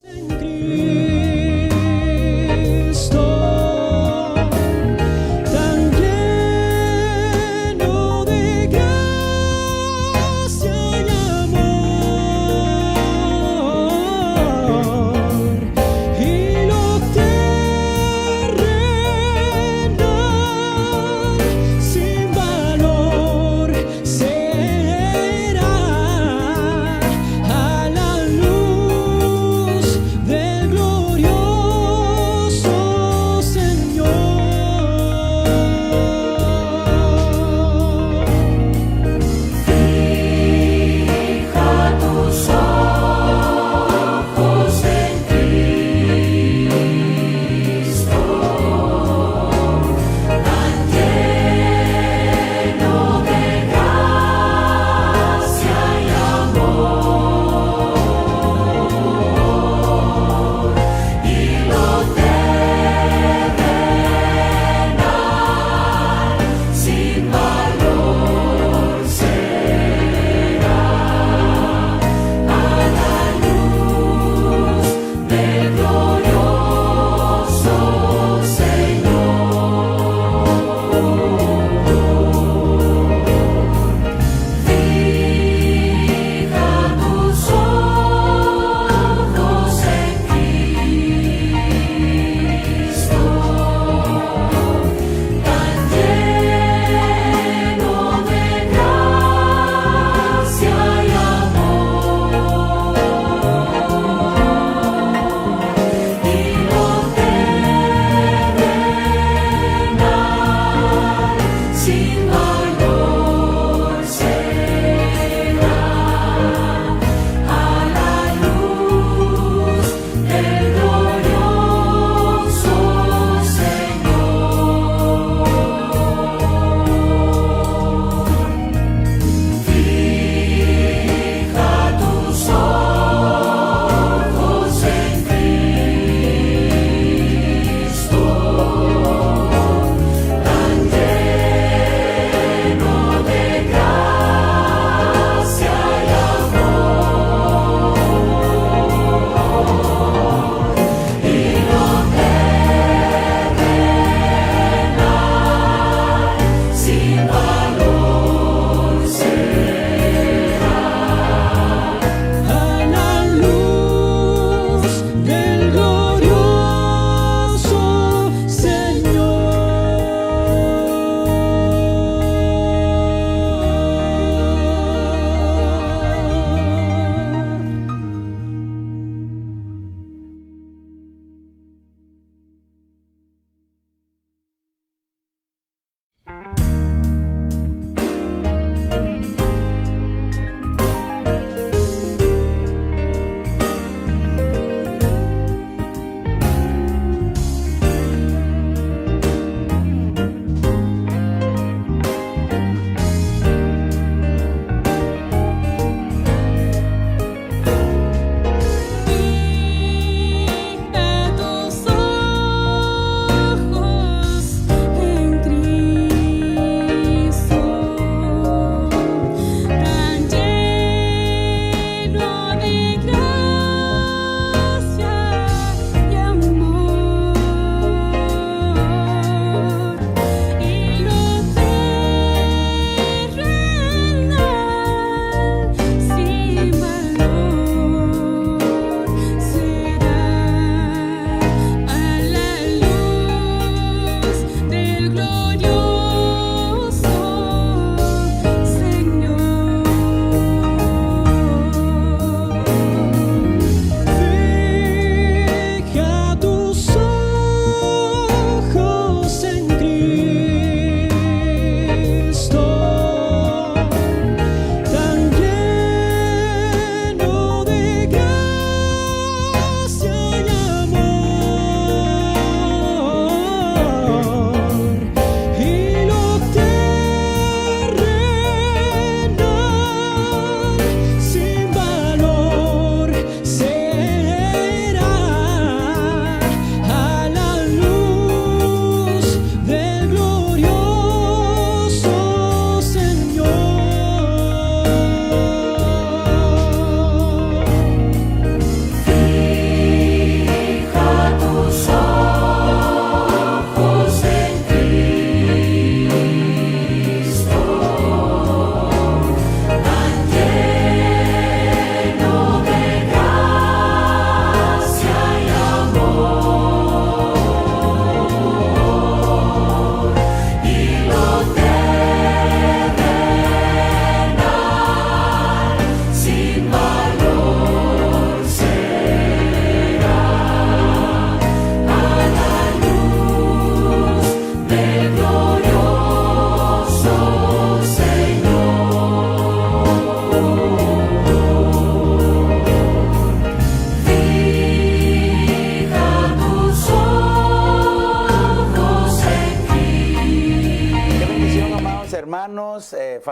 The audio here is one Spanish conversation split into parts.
En Cristo, tan lleno de gracia y amor, y lo terrenal sin valor será a la luz del glorioso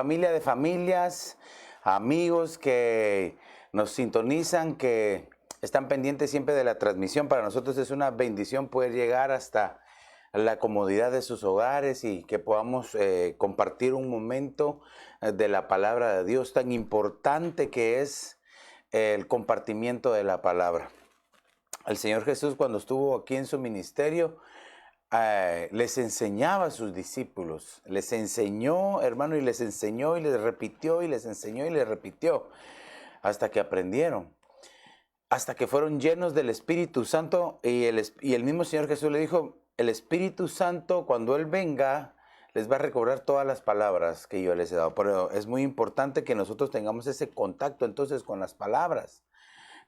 familia de familias, amigos que nos sintonizan, que están pendientes siempre de la transmisión. Para nosotros es una bendición poder llegar hasta la comodidad de sus hogares y que podamos compartir un momento de la palabra de Dios, tan importante que es el compartimiento de la palabra. El Señor Jesús, cuando estuvo aquí en su ministerio, les enseñaba a sus discípulos, les enseñó, hermano, y les enseñó y les repitió y les enseñó y les repitió hasta que aprendieron, hasta que fueron llenos del Espíritu Santo. Y el mismo Señor Jesús le dijo: el Espíritu Santo, cuando Él venga, les va a recobrar todas las palabras que yo les he dado. Pero es muy importante que nosotros tengamos ese contacto entonces con las palabras.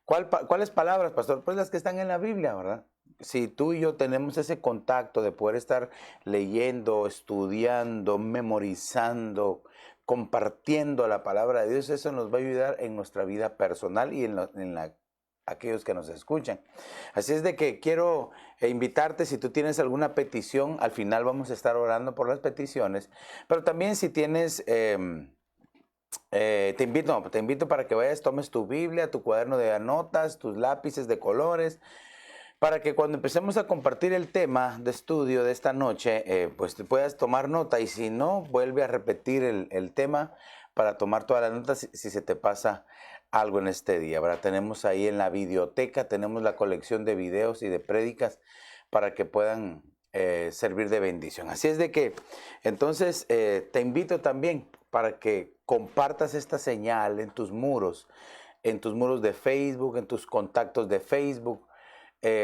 ¿Cuáles palabras, pastor? Pues las que están en la Biblia, ¿verdad? Si tú y yo tenemos ese contacto de poder estar leyendo, estudiando, memorizando, compartiendo la palabra de Dios, eso nos va a ayudar en nuestra vida personal y aquellos que nos escuchan. Así es de que quiero invitarte, si tú tienes alguna petición, al final vamos a estar orando por las peticiones, pero también si tienes... te invito para que vayas, tomes tu Biblia, tu cuaderno de notas, tus lápices de colores, para que cuando empecemos a compartir el tema de estudio de esta noche, pues te puedas tomar nota, y si no, vuelve a repetir el tema para tomar todas las notas si se te pasa algo en este día, ¿verdad? Tenemos ahí en la videoteca, tenemos la colección de videos y de prédicas para que puedan servir de bendición. Así es de que, entonces, te invito también para que compartas esta señal en tus muros de Facebook, en tus contactos de Facebook,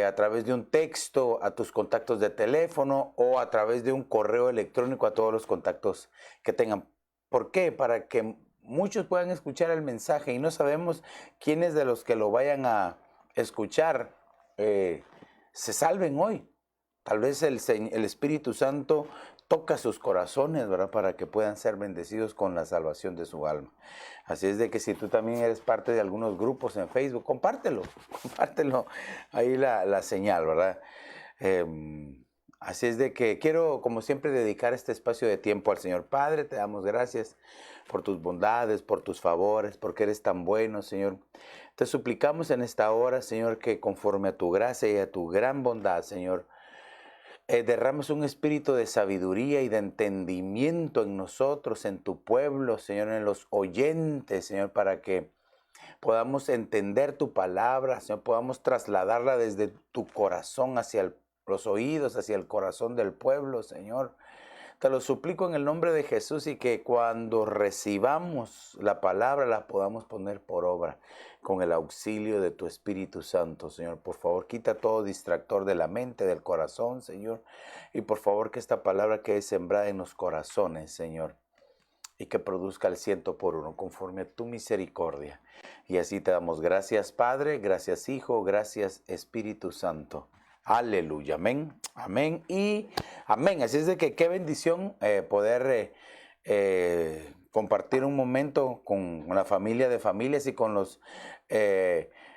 a través de un texto, a tus contactos de teléfono o a través de un correo electrónico a todos los contactos que tengan. ¿Por qué? Para que muchos puedan escuchar el mensaje, y no sabemos quiénes de los que lo vayan a escuchar se salven hoy. Tal vez el Espíritu Santo toca sus corazones, ¿verdad? Para que puedan ser bendecidos con la salvación de su alma. Así es de que si tú también eres parte de algunos grupos en Facebook, compártelo ahí la señal, ¿verdad? Así es de que quiero, como siempre, dedicar este espacio de tiempo al Señor. Padre, te damos gracias por tus bondades, por tus favores, porque eres tan bueno, Señor. Te suplicamos en esta hora, Señor, que conforme a tu gracia y a tu gran bondad, Señor, derrames un espíritu de sabiduría y de entendimiento en nosotros, en tu pueblo, Señor, en los oyentes, Señor, para que podamos entender tu palabra, Señor, podamos trasladarla desde tu corazón hacia los oídos, hacia el corazón del pueblo, Señor. Te lo suplico en el nombre de Jesús, y que cuando recibamos la palabra la podamos poner por obra con el auxilio de tu Espíritu Santo, Señor. Por favor, quita todo distractor de la mente, del corazón, Señor. Y por favor, que esta palabra quede sembrada en los corazones, Señor, y que produzca el 100 por 1 conforme a tu misericordia. Y así te damos gracias, Padre, gracias, Hijo, gracias, Espíritu Santo. Aleluya, amén, amén y amén. Así es de que qué bendición poder compartir un momento con la familia de familias y con los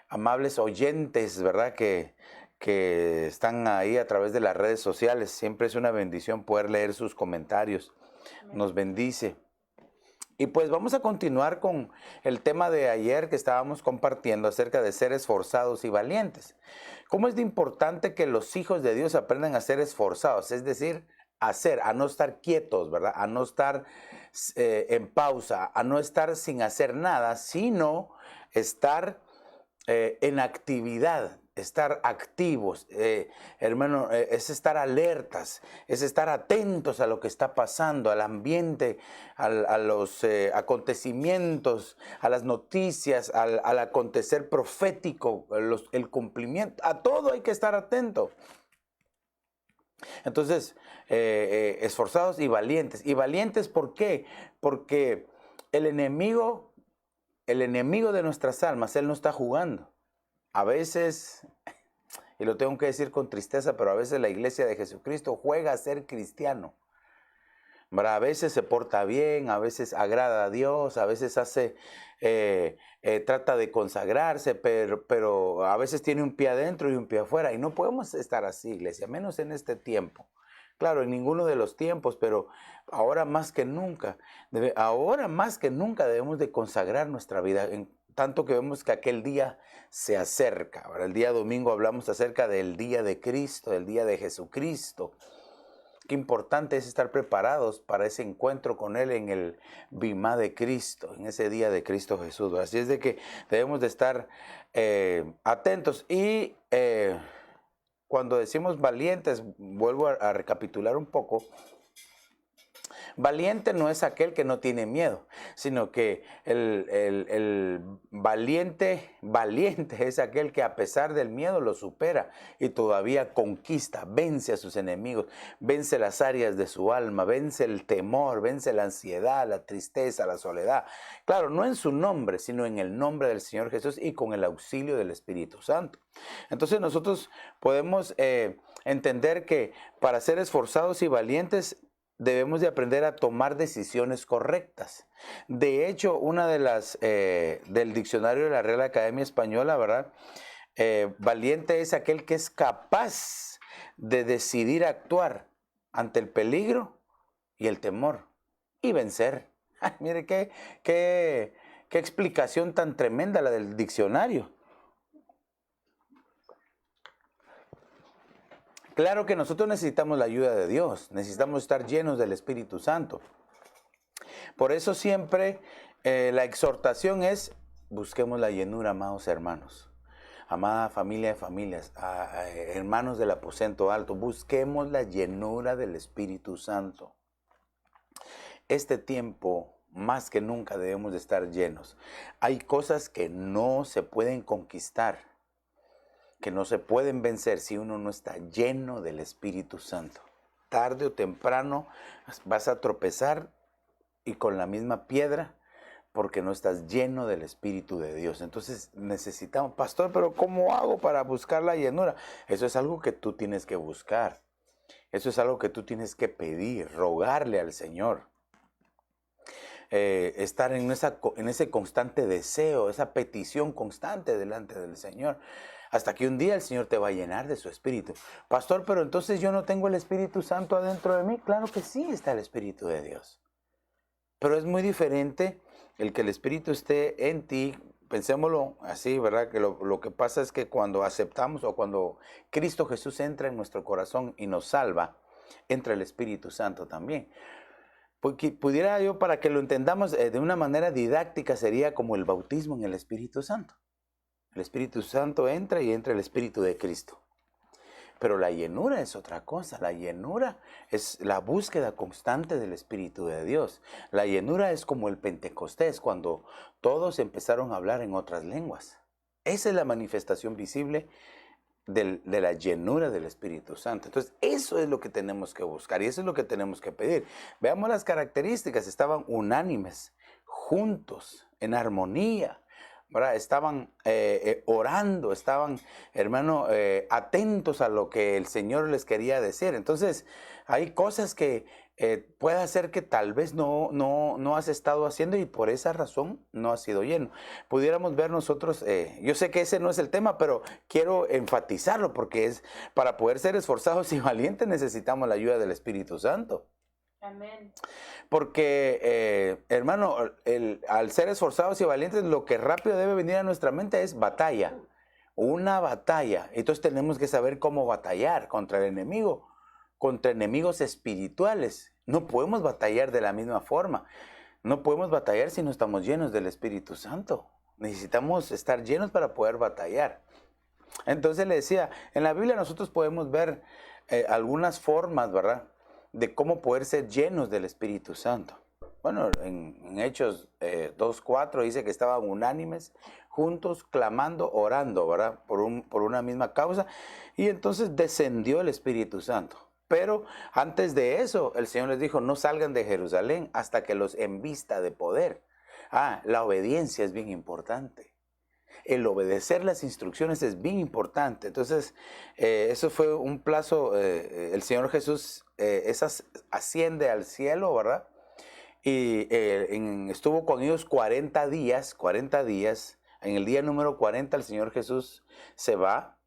amables oyentes, ¿verdad? Que están ahí a través de las redes sociales. Siempre es una bendición poder leer sus comentarios. Nos bendice. Y pues vamos a continuar con el tema de ayer que estábamos compartiendo acerca de ser esforzados y valientes. ¿Cómo es de importante que los hijos de Dios aprendan a ser esforzados? Es decir, a no estar quietos, ¿verdad? A no estar en pausa, a no estar sin hacer nada, sino estar en actividad. Estar activos, hermano, es estar alertas, es estar atentos a lo que está pasando, al ambiente, a los acontecimientos, a las noticias, al acontecer profético, el cumplimiento, a todo hay que estar atento. Entonces, esforzados y valientes. ¿Y valientes por qué? Porque el enemigo de nuestras almas, él no está jugando. A veces, y lo tengo que decir con tristeza, pero a veces la iglesia de Jesucristo juega a ser cristiano. A veces se porta bien, a veces agrada a Dios, a veces trata de consagrarse, pero a veces tiene un pie adentro y un pie afuera. Y no podemos estar así, iglesia, menos en este tiempo. Claro, en ninguno de los tiempos, pero ahora más que nunca, ahora más que nunca debemos de consagrar nuestra vida, en tanto que vemos que aquel día se acerca. Ahora, el día domingo hablamos acerca del día de Cristo, del día de Jesucristo. Qué importante es estar preparados para ese encuentro con Él en el Bimá de Cristo, en ese día de Cristo Jesús. Así es de que debemos de estar atentos. Y cuando decimos valientes, vuelvo a recapitular un poco. Valiente no es aquel que no tiene miedo, sino que el valiente es aquel que a pesar del miedo lo supera y todavía conquista, vence a sus enemigos, vence las áreas de su alma, vence el temor, vence la ansiedad, la tristeza, la soledad. Claro, no en su nombre, sino en el nombre del Señor Jesús y con el auxilio del Espíritu Santo. Entonces nosotros podemos entender que para ser esforzados y valientes debemos de aprender a tomar decisiones correctas. De hecho, una de las del diccionario de la Real Academia Española, ¿verdad? Valiente es aquel que es capaz de decidir actuar ante el peligro y el temor y vencer. Ay, mire qué explicación tan tremenda la del diccionario. Claro que nosotros necesitamos la ayuda de Dios, necesitamos estar llenos del Espíritu Santo. Por eso siempre la exhortación es, busquemos la llenura, amados hermanos. Amada familia de familias, hermanos del aposento alto, busquemos la llenura del Espíritu Santo. Este tiempo, más que nunca, debemos de estar llenos. Hay cosas que no se pueden conquistar, que no se pueden vencer si uno no está lleno del Espíritu Santo. Tarde o temprano vas a tropezar y con la misma piedra porque no estás lleno del Espíritu de Dios. Entonces necesitamos, pastor, pero ¿cómo hago para buscar la llenura? Eso es algo que tú tienes que buscar. Eso es algo que tú tienes que pedir, rogarle al Señor. Estar en ese constante deseo, esa petición constante delante del Señor. Hasta que un día el Señor te va a llenar de su Espíritu. Pastor, pero entonces yo no tengo el Espíritu Santo adentro de mí. Claro que sí está el Espíritu de Dios. Pero es muy diferente el que el Espíritu esté en ti. Pensémoslo así, ¿verdad? Que lo que pasa es que cuando aceptamos o cuando Cristo Jesús entra en nuestro corazón y nos salva, entra el Espíritu Santo también. Porque pudiera yo, para que lo entendamos de una manera didáctica, sería como el bautismo en el Espíritu Santo. El Espíritu Santo entra y entra el Espíritu de Cristo. Pero la llenura es otra cosa. La llenura es la búsqueda constante del Espíritu de Dios. La llenura es como el Pentecostés, cuando todos empezaron a hablar en otras lenguas. Esa es la manifestación visible de la llenura del Espíritu Santo. Entonces, eso es lo que tenemos que buscar y eso es lo que tenemos que pedir. Veamos las características. Estaban unánimes, juntos, en armonía, ¿verdad? Estaban orando, estaban, hermano, atentos a lo que el Señor les quería decir. Entonces, hay cosas que puede ser que tal vez no has estado haciendo y por esa razón no has sido lleno. Pudiéramos ver nosotros, yo sé que ese no es el tema, pero quiero enfatizarlo porque es para poder ser esforzados y valientes necesitamos la ayuda del Espíritu Santo. Amén. Porque, hermano, al ser esforzados y valientes, lo que rápido debe venir a nuestra mente es batalla. Una batalla. Entonces tenemos que saber cómo batallar contra el enemigo, contra enemigos espirituales. No podemos batallar de la misma forma. No podemos batallar si no estamos llenos del Espíritu Santo. Necesitamos estar llenos para poder batallar. Entonces le decía, en la Biblia nosotros podemos ver algunas formas, ¿verdad?, de cómo poder ser llenos del Espíritu Santo. Bueno, en Hechos 2:4 dice que estaban unánimes, juntos, clamando, orando, ¿verdad? Por una misma causa. Y entonces descendió el Espíritu Santo. Pero antes de eso, el Señor les dijo, no salgan de Jerusalén hasta que los envista de poder. La obediencia es bien importante. El obedecer las instrucciones es bien importante. Entonces, eso fue un plazo, el Señor Jesús asciende al cielo, ¿verdad? Y estuvo con ellos 40 días. En el día número 40 el Señor Jesús se va.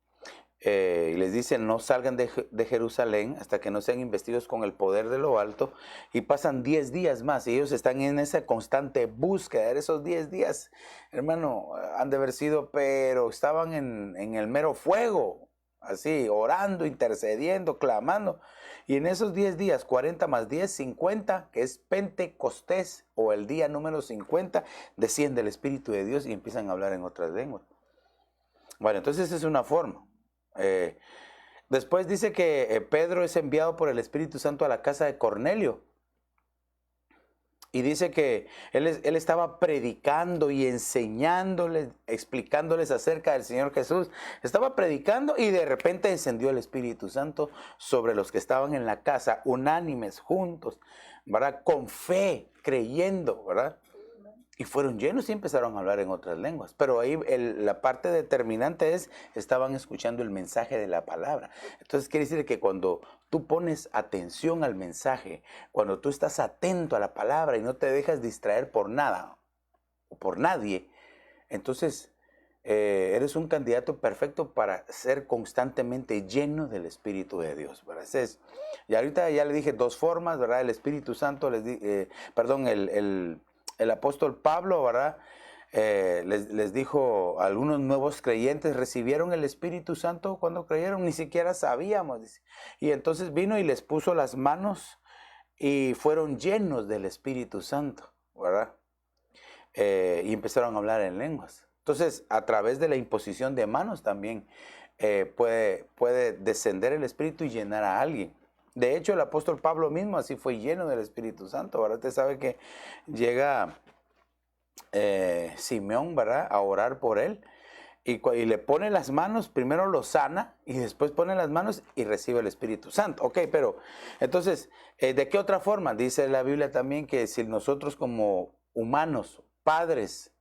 y les dice, no salgan de Jerusalén hasta que no sean investidos con el poder de lo alto, y pasan 10 días más, y ellos están en esa constante búsqueda. Esos 10 días, hermano, han de haber sido, pero estaban en el mero fuego, así, orando, intercediendo, clamando, y en esos 10 días, 40 más 10, 50, que es Pentecostés, o el día número 50, desciende el Espíritu de Dios y empiezan a hablar en otras lenguas. Bueno, entonces esa es una forma. Después dice que Pedro es enviado por el Espíritu Santo a la casa de Cornelio. Y dice que él estaba predicando y enseñándoles, explicándoles acerca del Señor Jesús. Estaba predicando y de repente descendió el Espíritu Santo sobre los que estaban en la casa, unánimes, juntos, ¿verdad? Con fe, creyendo, ¿verdad? Y fueron llenos y empezaron a hablar en otras lenguas. Pero ahí la parte determinante es, estaban escuchando el mensaje de la palabra. Entonces quiere decir que cuando tú pones atención al mensaje, cuando tú estás atento a la palabra y no te dejas distraer por nada o por nadie, entonces eres un candidato perfecto para ser constantemente lleno del Espíritu de Dios, ¿verdad? Y ahorita ya le dije dos formas, ¿verdad? El Espíritu Santo, el apóstol Pablo, ¿verdad? Les dijo a algunos nuevos creyentes, recibieron el Espíritu Santo cuando creyeron, ni siquiera sabíamos, dice. Y entonces vino y les puso las manos y fueron llenos del Espíritu Santo, ¿verdad? Y empezaron a hablar en lenguas. Entonces, a través de la imposición de manos también puede descender el Espíritu y llenar a alguien. De hecho, el apóstol Pablo mismo así fue lleno del Espíritu Santo, ¿verdad? Usted sabe que llega Simeón, ¿verdad?, a orar por él y le pone las manos, primero lo sana y después pone las manos y recibe el Espíritu Santo. Ok, pero entonces, ¿de qué otra forma? Dice la Biblia también que si nosotros como humanos, padres,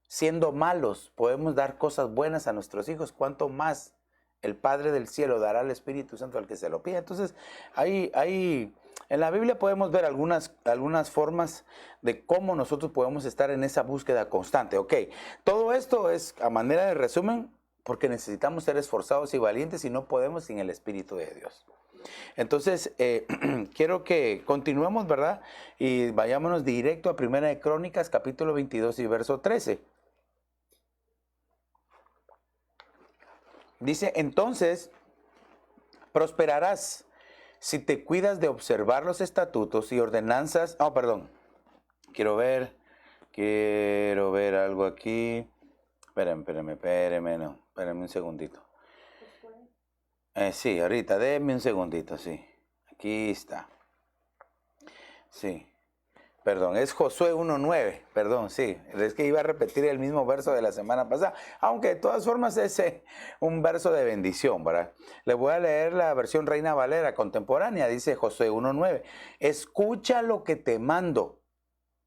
siendo malos, podemos dar cosas buenas a nuestros hijos, ¿cuánto más el Padre del cielo dará el Espíritu Santo al que se lo pida? Entonces, ahí en la Biblia podemos ver algunas formas de cómo nosotros podemos estar en esa búsqueda constante. Ok, todo esto es a manera de resumen, porque necesitamos ser esforzados y valientes y no podemos sin el Espíritu de Dios. Entonces, quiero que continuemos, ¿verdad? Y vayámonos directo a Primera de Crónicas, capítulo 22 y verso 13. Dice, entonces prosperarás si te cuidas de observar los estatutos y ordenanzas. Quiero ver algo aquí. Espérame un segundito. Sí, ahorita, déme un segundito, sí. Aquí está. Sí. Perdón, es Josué 1:9, perdón, sí, es que iba a repetir el mismo verso de la semana pasada, aunque de todas formas es un verso de bendición, ¿verdad? Le voy a leer la versión Reina Valera contemporánea, dice Josué 1:9, escucha lo que te mando,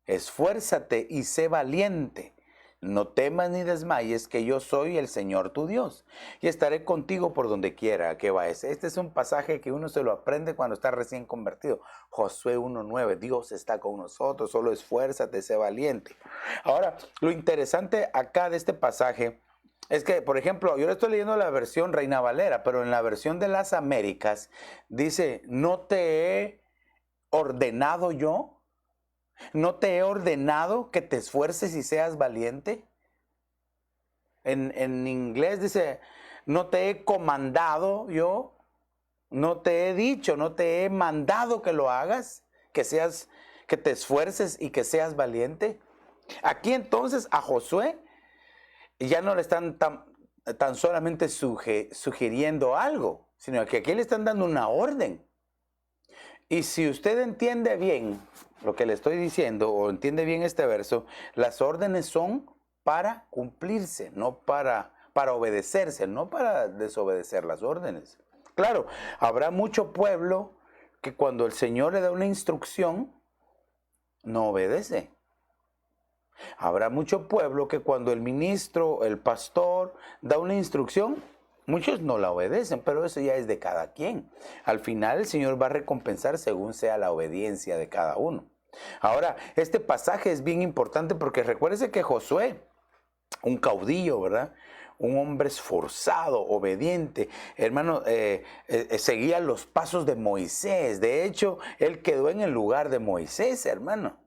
esfuérzate y sé valiente. No temas ni desmayes, que yo soy el Señor tu Dios, y estaré contigo por donde quiera que vayas. Este es un pasaje que uno se lo aprende cuando está recién convertido. Josué 1:9, Dios está con nosotros, solo esfuérzate, sé valiente. Ahora, lo interesante acá de este pasaje es que, por ejemplo, yo le estoy leyendo la versión Reina Valera, pero en la versión de las Américas dice, ¿no te he ordenado yo? ¿No te he ordenado que te esfuerces y seas valiente? En inglés dice, no te he comandado yo, no te he dicho, no te he mandado que lo hagas, que te esfuerces y que seas valiente. Aquí entonces a Josué ya no le están tan solamente sugiriendo algo, sino que aquí le están dando una orden. Y si usted entiende bien lo que le estoy diciendo o entiende bien este verso, las órdenes son para cumplirse, no para obedecerse, no para desobedecer las órdenes. Claro, habrá mucho pueblo que cuando el Señor le da una instrucción, no obedece. Habrá mucho pueblo que cuando el ministro, el pastor, da una instrucción, muchos no la obedecen, pero eso ya es de cada quien. Al final el Señor va a recompensar según sea la obediencia de cada uno. Ahora, este pasaje es bien importante porque recuérdese que Josué, un caudillo, ¿verdad? un hombre esforzado, obediente. Hermano, seguía los pasos de Moisés. De hecho, él quedó en el lugar de Moisés, hermano.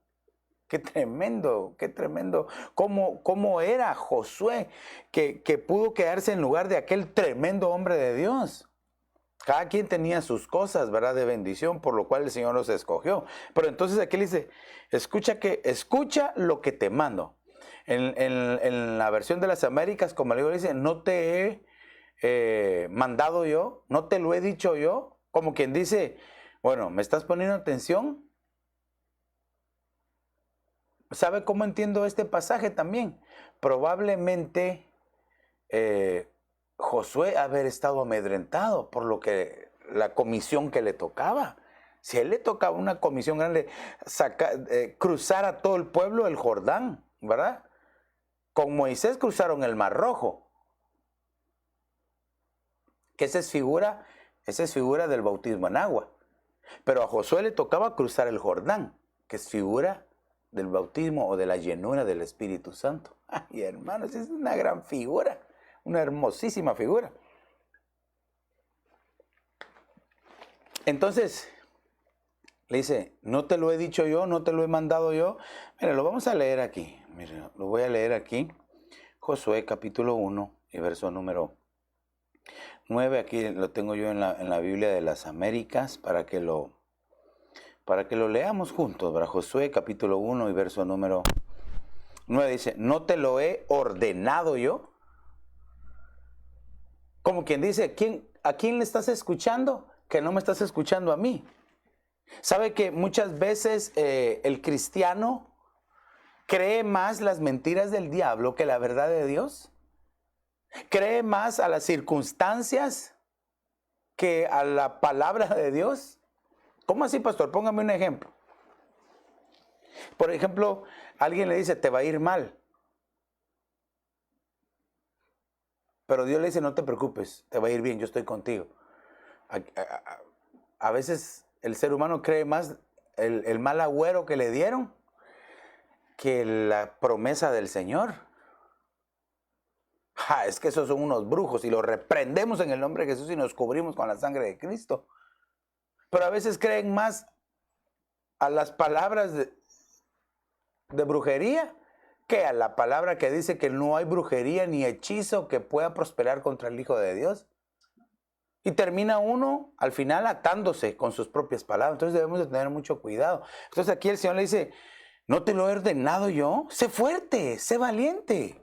Qué tremendo, qué tremendo. ¿Cómo era Josué que pudo quedarse en lugar de aquel tremendo hombre de Dios? Cada quien tenía sus cosas, ¿verdad? De bendición, por lo cual el Señor los escogió. Pero entonces aquí le dice, escucha lo que te mando. En la versión de las Américas, como le digo, dice, no te he mandado yo, no te lo he dicho yo. Como quien dice, bueno, ¿me estás poniendo atención? ¿Sabe cómo entiendo este pasaje también? Probablemente Josué haber estado amedrentado por lo que la comisión que le tocaba. Si a él le tocaba una comisión grande, cruzar a todo el pueblo el Jordán, ¿verdad? Con Moisés cruzaron el Mar Rojo. Que esa es figura del bautismo en agua. Pero a Josué le tocaba cruzar el Jordán, que es figura del bautismo o de la llenura del Espíritu Santo. Ay, hermanos, es una gran figura, una hermosísima figura. Entonces, le dice, no te lo he dicho yo, no te lo he mandado yo. Mira, lo vamos a leer aquí. Mira, lo voy a leer aquí. Josué capítulo 1 y verso número 9. Aquí lo tengo yo en la Biblia de las Américas para que lo leamos juntos, ¿verdad? Josué capítulo 1 y verso número 9 dice, ¿no te lo he ordenado yo? Como quien dice, ¿a quién le estás escuchando? Que no me estás escuchando a mí. ¿Sabe que muchas veces el cristiano cree más las mentiras del diablo que la verdad de Dios? ¿Cree más a las circunstancias que a la palabra de Dios? ¿Cómo así, pastor? Póngame un ejemplo. Por ejemplo, alguien le dice, te va a ir mal. Pero Dios le dice, no te preocupes, te va a ir bien, yo estoy contigo. A veces el ser humano cree más el mal agüero que le dieron que la promesa del Señor. Es que esos son unos brujos y los reprendemos en el nombre de Jesús y nos cubrimos con la sangre de Cristo. Pero a veces creen más a las palabras de brujería que a la palabra que dice que no hay brujería ni hechizo que pueda prosperar contra el Hijo de Dios. Y termina uno al final atándose con sus propias palabras. Entonces debemos de tener mucho cuidado. Entonces aquí el Señor le dice, ¿no te lo he ordenado yo? Sé fuerte, sé valiente.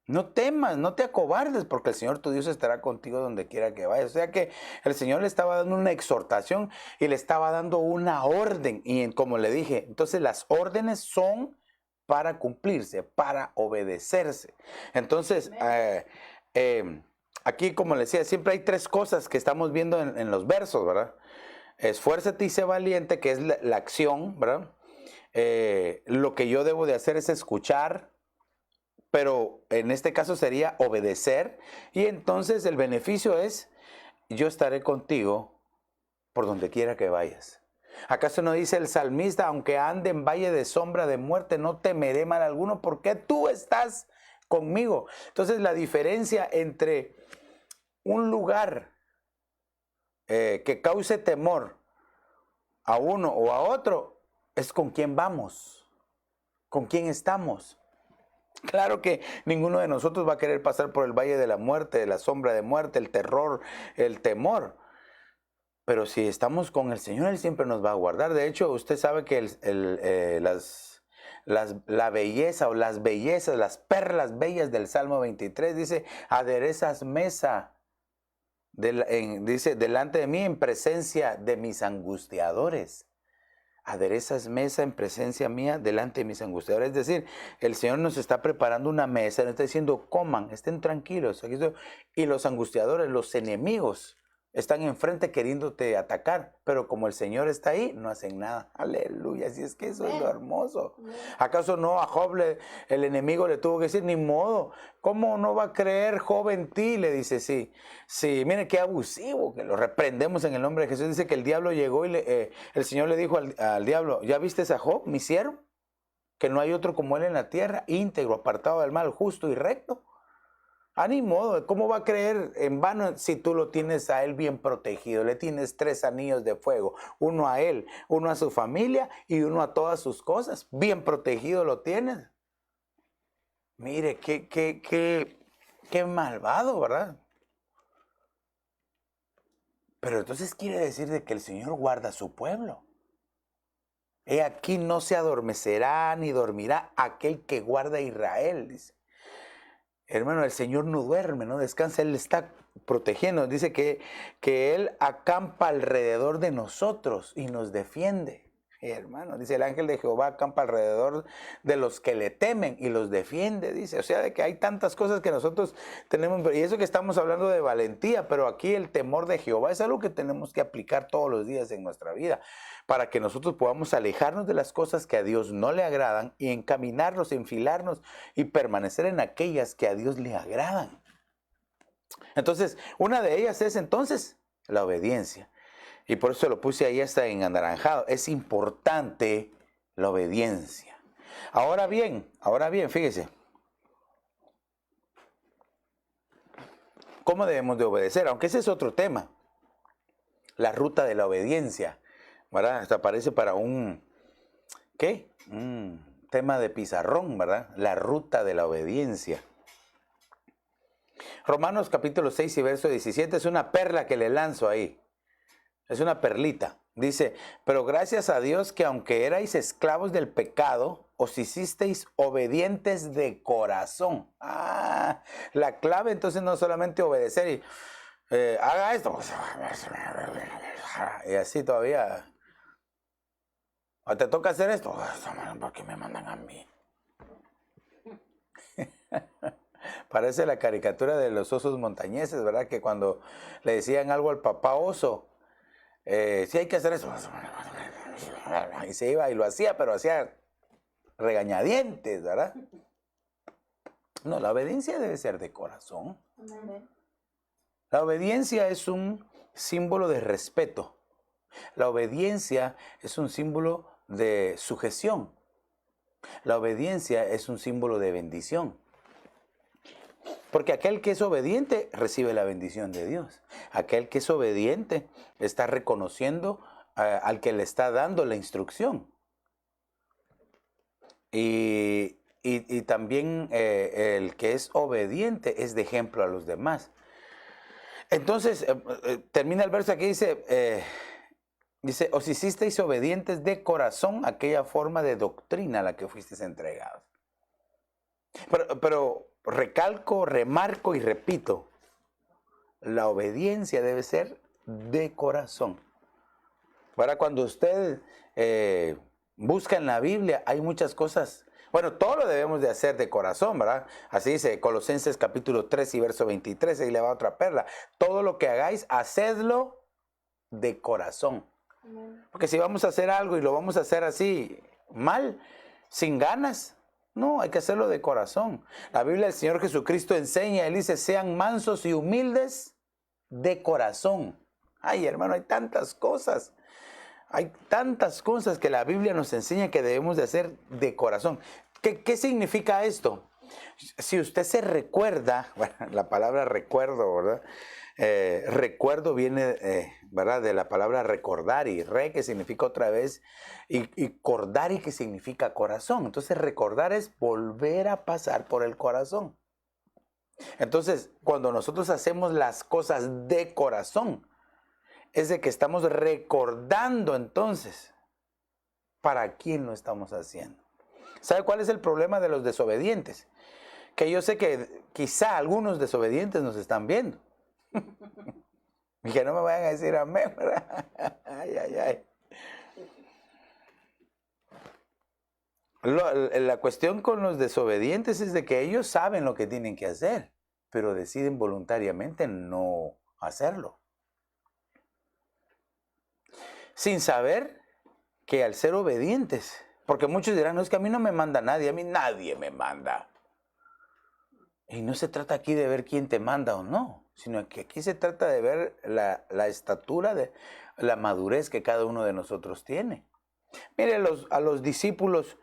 No temas, no te acobardes, porque el Señor tu Dios estará contigo donde quiera que vayas. O sea que el Señor le estaba dando una exhortación y le estaba dando una orden. Y como le dije, entonces las órdenes son para cumplirse, para obedecerse. Entonces, aquí como le decía, siempre hay tres cosas que estamos viendo en los versos, ¿verdad? Esfuérzate y sé valiente, que es la acción, ¿verdad? Lo que yo debo de hacer es escuchar, pero en este caso sería obedecer. Y entonces el beneficio es, yo estaré contigo por donde quiera que vayas. ¿Acaso no dice el salmista, aunque ande en valle de sombra de muerte, no temeré mal alguno, porque tú estás conmigo? Entonces la diferencia entre un lugar que cause temor a uno o a otro es con quién vamos, con quién estamos. Claro que ninguno de nosotros va a querer pasar por el valle de la muerte, de la sombra de muerte, el terror, el temor. Pero si estamos con el Señor, Él siempre nos va a guardar. De hecho, usted sabe que la belleza o las bellezas, las perlas bellas del Salmo 23, dice, aderezas mesa, dice, delante de mí en presencia de mis angustiadores. Aderezas mesa en presencia mía delante de mis angustiadores. Es decir, el Señor nos está preparando una mesa, nos está diciendo, coman, estén tranquilos. Aquí estoy. Y los angustiadores, los enemigos, están enfrente queriéndote atacar, pero como el Señor está ahí, no hacen nada. Aleluya, si es que eso es lo hermoso. ¿Acaso no a Job el enemigo le tuvo que decir, ni modo, ¿cómo no va a creer Job en ti? Le dice, sí, mire qué abusivo, que lo reprendemos en el nombre de Jesús. Dice que el diablo llegó y el Señor le dijo al diablo, ¿ya viste a Job, mi siervo? Que no hay otro como él en la tierra, íntegro, apartado del mal, justo y recto. Ni modo, ¿cómo va a creer en vano si tú lo tienes a él bien protegido? Le tienes 3 anillos de fuego, uno a él, uno a su familia y uno a todas sus cosas. Bien protegido lo tienes. Mire, qué malvado, ¿verdad? Pero entonces quiere decir de que el Señor guarda a su pueblo. He aquí no se adormecerá ni dormirá aquel que guarda a Israel, dice. Hermano, el Señor no duerme, no descansa, Él está protegiendo. Dice que Él acampa alrededor de nosotros y nos defiende. Hermano, dice el ángel de Jehová acampa alrededor de los que le temen y los defiende, dice. O sea, de que hay tantas cosas que nosotros tenemos, y eso que estamos hablando de valentía, pero aquí el temor de Jehová es algo que tenemos que aplicar todos los días en nuestra vida, para que nosotros podamos alejarnos de las cosas que a Dios no le agradan y encaminarnos, enfilarnos y permanecer en aquellas que a Dios le agradan. Entonces, una de ellas es entonces la obediencia. Y por eso lo puse ahí hasta en anaranjado. Es importante la obediencia. Ahora bien, fíjese. ¿Cómo debemos de obedecer? Aunque ese es otro tema. La ruta de la obediencia, ¿verdad? Hasta parece para un tema de pizarrón, ¿verdad? La ruta de la obediencia. Romanos capítulo 6 y verso 17 es una perla que le lanzo ahí. Es una perlita. Dice, pero gracias a Dios que aunque erais esclavos del pecado, os hicisteis obedientes de corazón. La clave entonces no solamente obedecer y haga esto. Y así todavía. ¿O te toca hacer esto? ¿Por qué me mandan a mí? Parece la caricatura de los osos montañeses, ¿verdad? Que cuando le decían algo al papá oso, sí hay que hacer eso. Y se iba y lo hacía, pero hacía regañadientes, ¿verdad? No, la obediencia debe ser de corazón. La obediencia es un símbolo de respeto. La obediencia es un símbolo de sujeción. La obediencia es un símbolo de bendición. Porque aquel que es obediente recibe la bendición de Dios. Aquel que es obediente está reconociendo al que le está dando la instrucción. Y también el que es obediente es de ejemplo a los demás. Entonces, termina el verso aquí, dice, os hicisteis obedientes de corazón a aquella forma de doctrina a la que fuisteis entregados. Pero recalco, remarco y repito, la obediencia debe ser de corazón. Para cuando usted busca en la Biblia, hay muchas cosas. Bueno, todo lo debemos de hacer de corazón, ¿verdad? Así dice Colosenses capítulo 3 y verso 23, y le va otra perla. Todo lo que hagáis, hacedlo de corazón. Porque si vamos a hacer algo y lo vamos a hacer así, mal, sin ganas, no, hay que hacerlo de corazón. La Biblia del Señor Jesucristo enseña, Él dice, sean mansos y humildes de corazón. Ay, hermano, hay tantas cosas. Hay tantas cosas que la Biblia nos enseña que debemos de hacer de corazón. ¿Qué significa esto? Si usted se recuerda, bueno, la palabra recuerdo, ¿verdad? Recuerdo viene, ¿verdad? De la palabra recordar, y que significa otra vez, y cordari, que significa corazón. Entonces recordar es volver a pasar por el corazón. Entonces, cuando nosotros hacemos las cosas de corazón, es de que estamos recordando entonces para quién lo estamos haciendo. ¿Sabe cuál es el problema de los desobedientes? Que yo sé que quizá algunos desobedientes nos están viendo. Y que no me vayan a decir amén, ¿verdad? Ay, ay, ay. La cuestión con los desobedientes es de que ellos saben lo que tienen que hacer, pero deciden voluntariamente no hacerlo. Sin saber que al ser obedientes, porque muchos dirán, no, es que a mí no me manda nadie, a mí nadie me manda. Y no se trata aquí de ver quién te manda o no, sino que aquí se trata de ver la estatura, de la madurez que cada uno de nosotros tiene. Mire, a los discípulos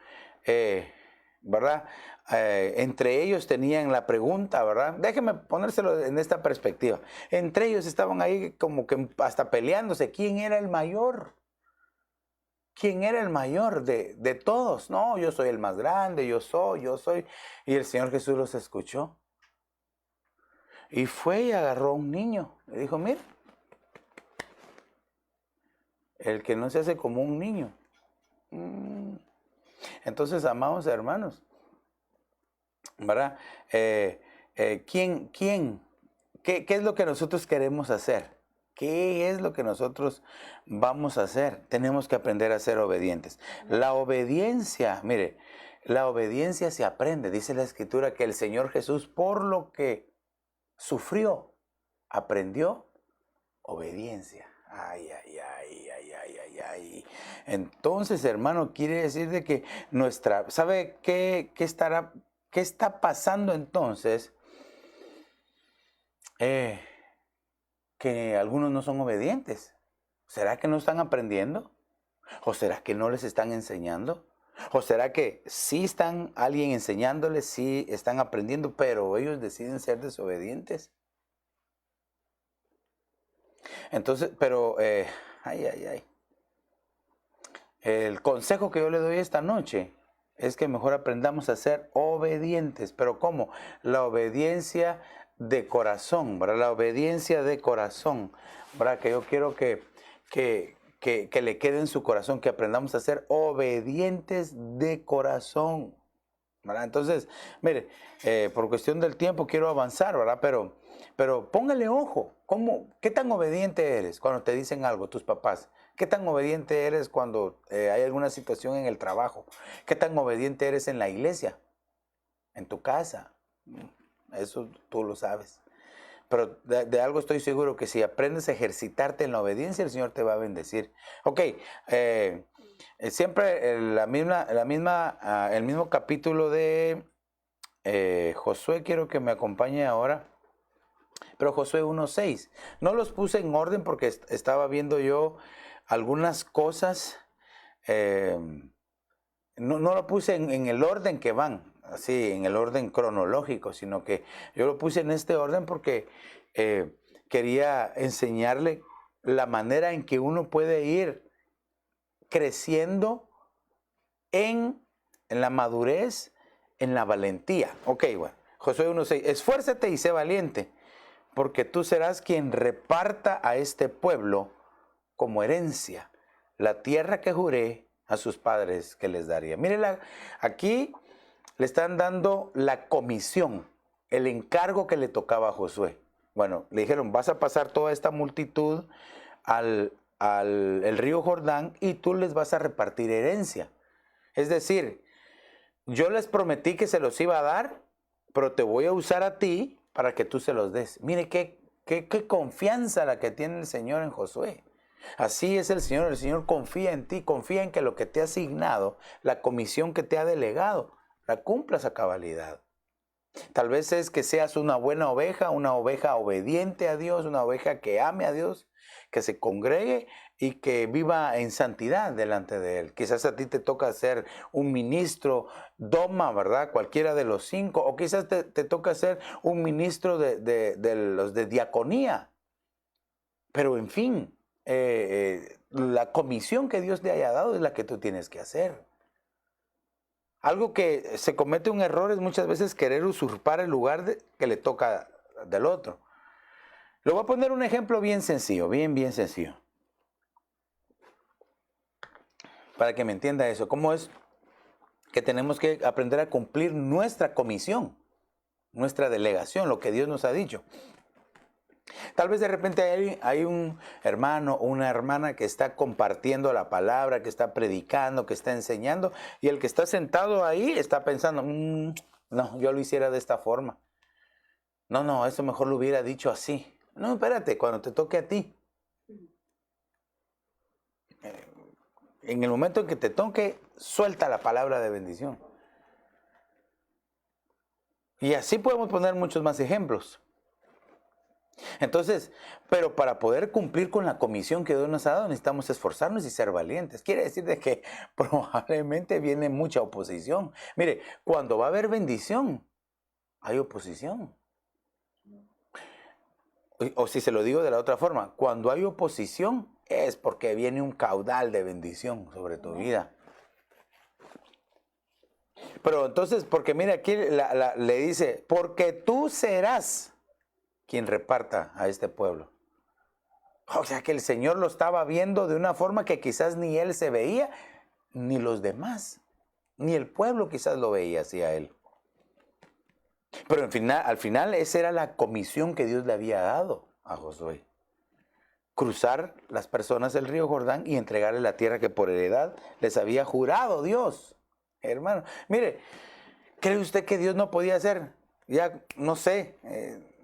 ¿verdad? Entre ellos tenían la pregunta, ¿verdad? Déjeme ponérselo en esta perspectiva. Entre ellos estaban ahí como que hasta peleándose. ¿Quién era el mayor? ¿Quién era el mayor de todos? No, yo soy el más grande, yo soy. Y el Señor Jesús los escuchó. Y fue y agarró a un niño. Le dijo, mira, el que no se hace como un niño. Entonces, amados hermanos, ¿verdad? ¿Qué es lo que nosotros queremos hacer? ¿Qué es lo que nosotros vamos a hacer? Tenemos que aprender a ser obedientes. La obediencia, mire, la obediencia se aprende. Dice la Escritura que el Señor Jesús, por lo que sufrió, aprendió obediencia. Ay, ay, ay, ay, ay, ay, ay. Entonces, hermano, quiere decir de que ¿sabe qué está pasando entonces? Que algunos no son obedientes. ¿Será que no están aprendiendo? ¿O será que no les están enseñando? ¿O será que sí están alguien enseñándoles, sí están aprendiendo, pero ellos deciden ser desobedientes? Entonces, pero, ay, ay, ay. El consejo que yo le doy esta noche es que mejor aprendamos a ser obedientes. ¿Pero cómo? La obediencia de corazón, ¿verdad? La obediencia de corazón, ¿verdad? Que yo quiero que le quede en su corazón, que aprendamos a ser obedientes de corazón, ¿verdad? Entonces, mire, por cuestión del tiempo quiero avanzar, ¿verdad? Pero póngale ojo, ¿qué tan obediente eres cuando te dicen algo tus papás? ¿Qué tan obediente eres cuando hay alguna situación en el trabajo? ¿Qué tan obediente eres en la iglesia? ¿En tu casa? Eso tú lo sabes. Pero de algo estoy seguro, que si aprendes a ejercitarte en la obediencia, el Señor te va a bendecir. Ok, siempre el mismo capítulo de Josué, quiero que me acompañe ahora. Pero Josué 1:6. No los puse en orden porque estaba viendo yo algunas cosas. No lo puse en el orden que van, así, en el orden cronológico, sino que yo lo puse en este orden porque quería enseñarle la manera en que uno puede ir creciendo en la madurez, en la valentía. Ok, bueno, Josué 1:6. Esfuérzate y sé valiente, porque tú serás quien reparta a este pueblo como herencia la tierra que juré a sus padres que les daría. Mire, aquí le están dando la comisión, el encargo que le tocaba a Josué. Bueno, le dijeron, vas a pasar toda esta multitud al río Jordán y tú les vas a repartir herencia. Es decir, yo les prometí que se los iba a dar, pero te voy a usar a ti para que tú se los des. Mire qué confianza la que tiene el Señor en Josué. Así es el Señor confía en ti, confía en que lo que te ha asignado, la comisión que te ha delegado, la cumplas a cabalidad. Tal vez es que seas una buena oveja, una oveja obediente a Dios, una oveja que ame a Dios, que se congregue y que viva en santidad delante de Él. Quizás a ti te toca ser un ministro doma, ¿verdad? Cualquiera de los 5, o quizás te toca ser un ministro de los de diaconía. Pero en fin, la comisión que Dios te haya dado es la que tú tienes que hacer. Algo que se comete un error es muchas veces querer usurpar el lugar que le toca del otro. Le voy a poner un ejemplo bien sencillo, bien sencillo, para que me entienda eso. ¿Cómo es que tenemos que aprender a cumplir nuestra comisión, nuestra delegación, lo que Dios nos ha dicho? Tal vez de repente hay un hermano o una hermana que está compartiendo la palabra, que está predicando, que está enseñando, y el que está sentado ahí está pensando, no, yo lo hiciera de esta forma. No, eso mejor lo hubiera dicho así. No, espérate, cuando te toque a ti. En el momento en que te toque, suelta la palabra de bendición. Y así podemos poner muchos más ejemplos. Entonces, pero para poder cumplir con la comisión que Dios nos ha dado, necesitamos esforzarnos y ser valientes. Quiere decir de que probablemente viene mucha oposición. Mire, cuando va a haber bendición, hay oposición. O si se lo digo de la otra forma, cuando hay oposición es porque viene un caudal de bendición sobre tu vida. Pero entonces, porque mira, aquí le dice, porque tú serás quien reparta a este pueblo. O sea que el Señor lo estaba viendo de una forma que quizás ni él se veía, ni los demás, ni el pueblo quizás lo veía así a él. Pero al final esa era la comisión que Dios le había dado a Josué. Cruzar las personas el río Jordán y entregarle la tierra que por heredad les había jurado Dios. Hermano, mire, ¿cree usted que Dios no podía hacer? Ya, no sé,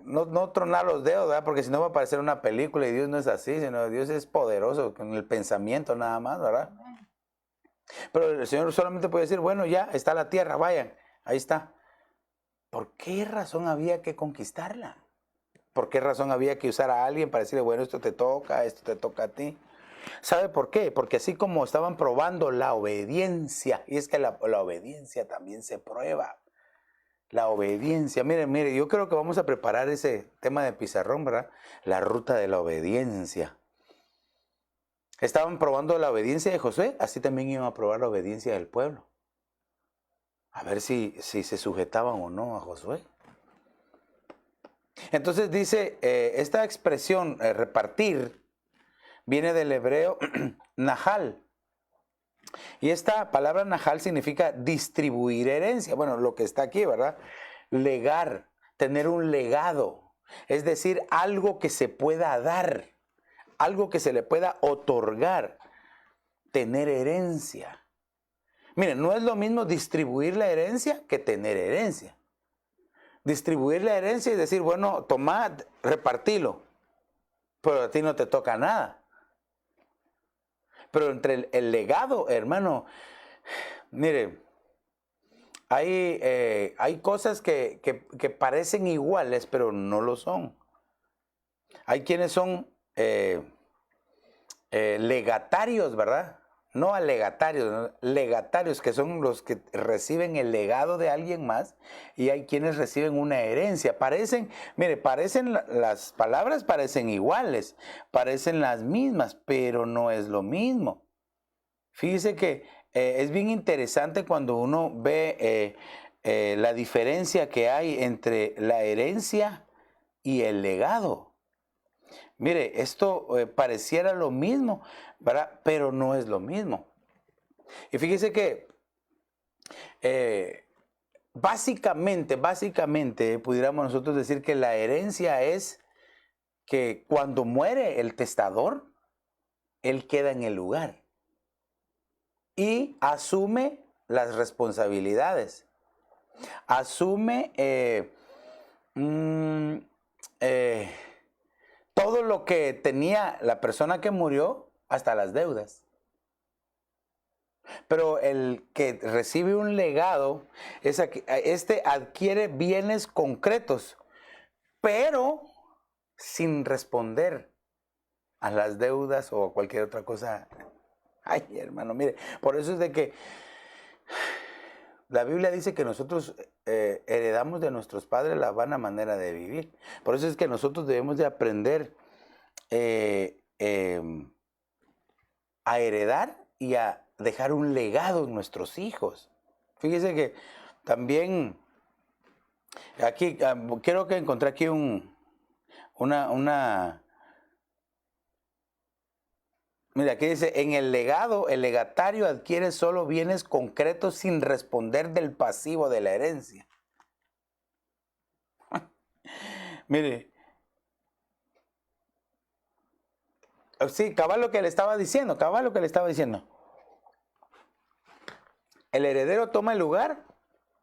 no tronar los dedos, ¿verdad? Porque si no va a parecer una película y Dios no es así, sino Dios es poderoso con el pensamiento nada más, ¿verdad? Pero el Señor solamente puede decir, bueno, ya está la tierra, vayan, ahí está. ¿Por qué razón había que conquistarla? ¿Por qué razón había que usar a alguien para decirle, bueno, esto te toca a ti? ¿Sabe por qué? Porque así como estaban probando la obediencia, y es que la obediencia también se prueba. La obediencia, mire, yo creo que vamos a preparar ese tema de pizarrón, ¿verdad? La ruta de la obediencia. Estaban probando la obediencia de Josué, así también iban a probar la obediencia del pueblo. A ver si se sujetaban o no a Josué. Entonces dice, esta expresión, repartir, viene del hebreo nahal. Y esta palabra nahal significa distribuir herencia. Bueno, lo que está aquí, ¿verdad? Legar, tener un legado. Es decir, algo que se pueda dar, algo que se le pueda otorgar, tener herencia. Miren, no es lo mismo distribuir la herencia que tener herencia. Distribuir la herencia y decir, bueno, tomad, repartilo, pero a ti no te toca nada. Pero entre el legado, hermano, mire, hay cosas que parecen iguales, pero no lo son. Hay quienes son legatarios, ¿verdad? No alegatarios, ¿no? Legatarios, que son los que reciben el legado de alguien más, y hay quienes reciben una herencia. Parecen las palabras parecen iguales, parecen las mismas, pero no es lo mismo. Fíjese que es bien interesante cuando uno ve la diferencia que hay entre la herencia y el legado. Mire, esto pareciera lo mismo, ¿verdad? Pero no es lo mismo. Y fíjese que básicamente, pudiéramos nosotros decir que la herencia es que cuando muere el testador, él queda en el lugar y asume las responsabilidades. Asume todo lo que tenía la persona que murió, hasta las deudas. Pero el que recibe un legado, este adquiere bienes concretos, pero sin responder a las deudas o a cualquier otra cosa. Ay, hermano, mire, por eso es de que la Biblia dice que nosotros heredamos de nuestros padres la vana manera de vivir. Por eso es que nosotros debemos de aprender a heredar y a dejar un legado en nuestros hijos. Fíjese que también aquí creo que encontré aquí mira, aquí dice, en el legado, el legatario adquiere solo bienes concretos sin responder del pasivo de la herencia. Mire, sí, cabal lo que le estaba diciendo. El heredero toma el lugar,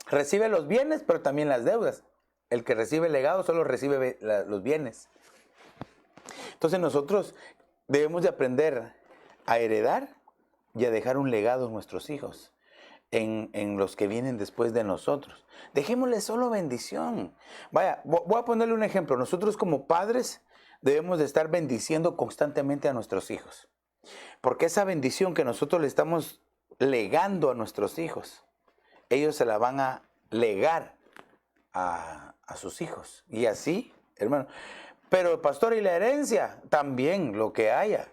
recibe los bienes, pero también las deudas. El que recibe el legado solo recibe los bienes. Entonces nosotros debemos de aprender a heredar y a dejar un legado en nuestros hijos. en los que vienen después de nosotros. Dejémosle solo bendición. Vaya, voy a ponerle un ejemplo. Nosotros como padres debemos de estar bendiciendo constantemente a nuestros hijos. Porque esa bendición que nosotros le estamos legando a nuestros hijos, ellos se la van a legar a sus hijos. Y así, hermano. Pero, pastor, y la herencia, también lo que haya.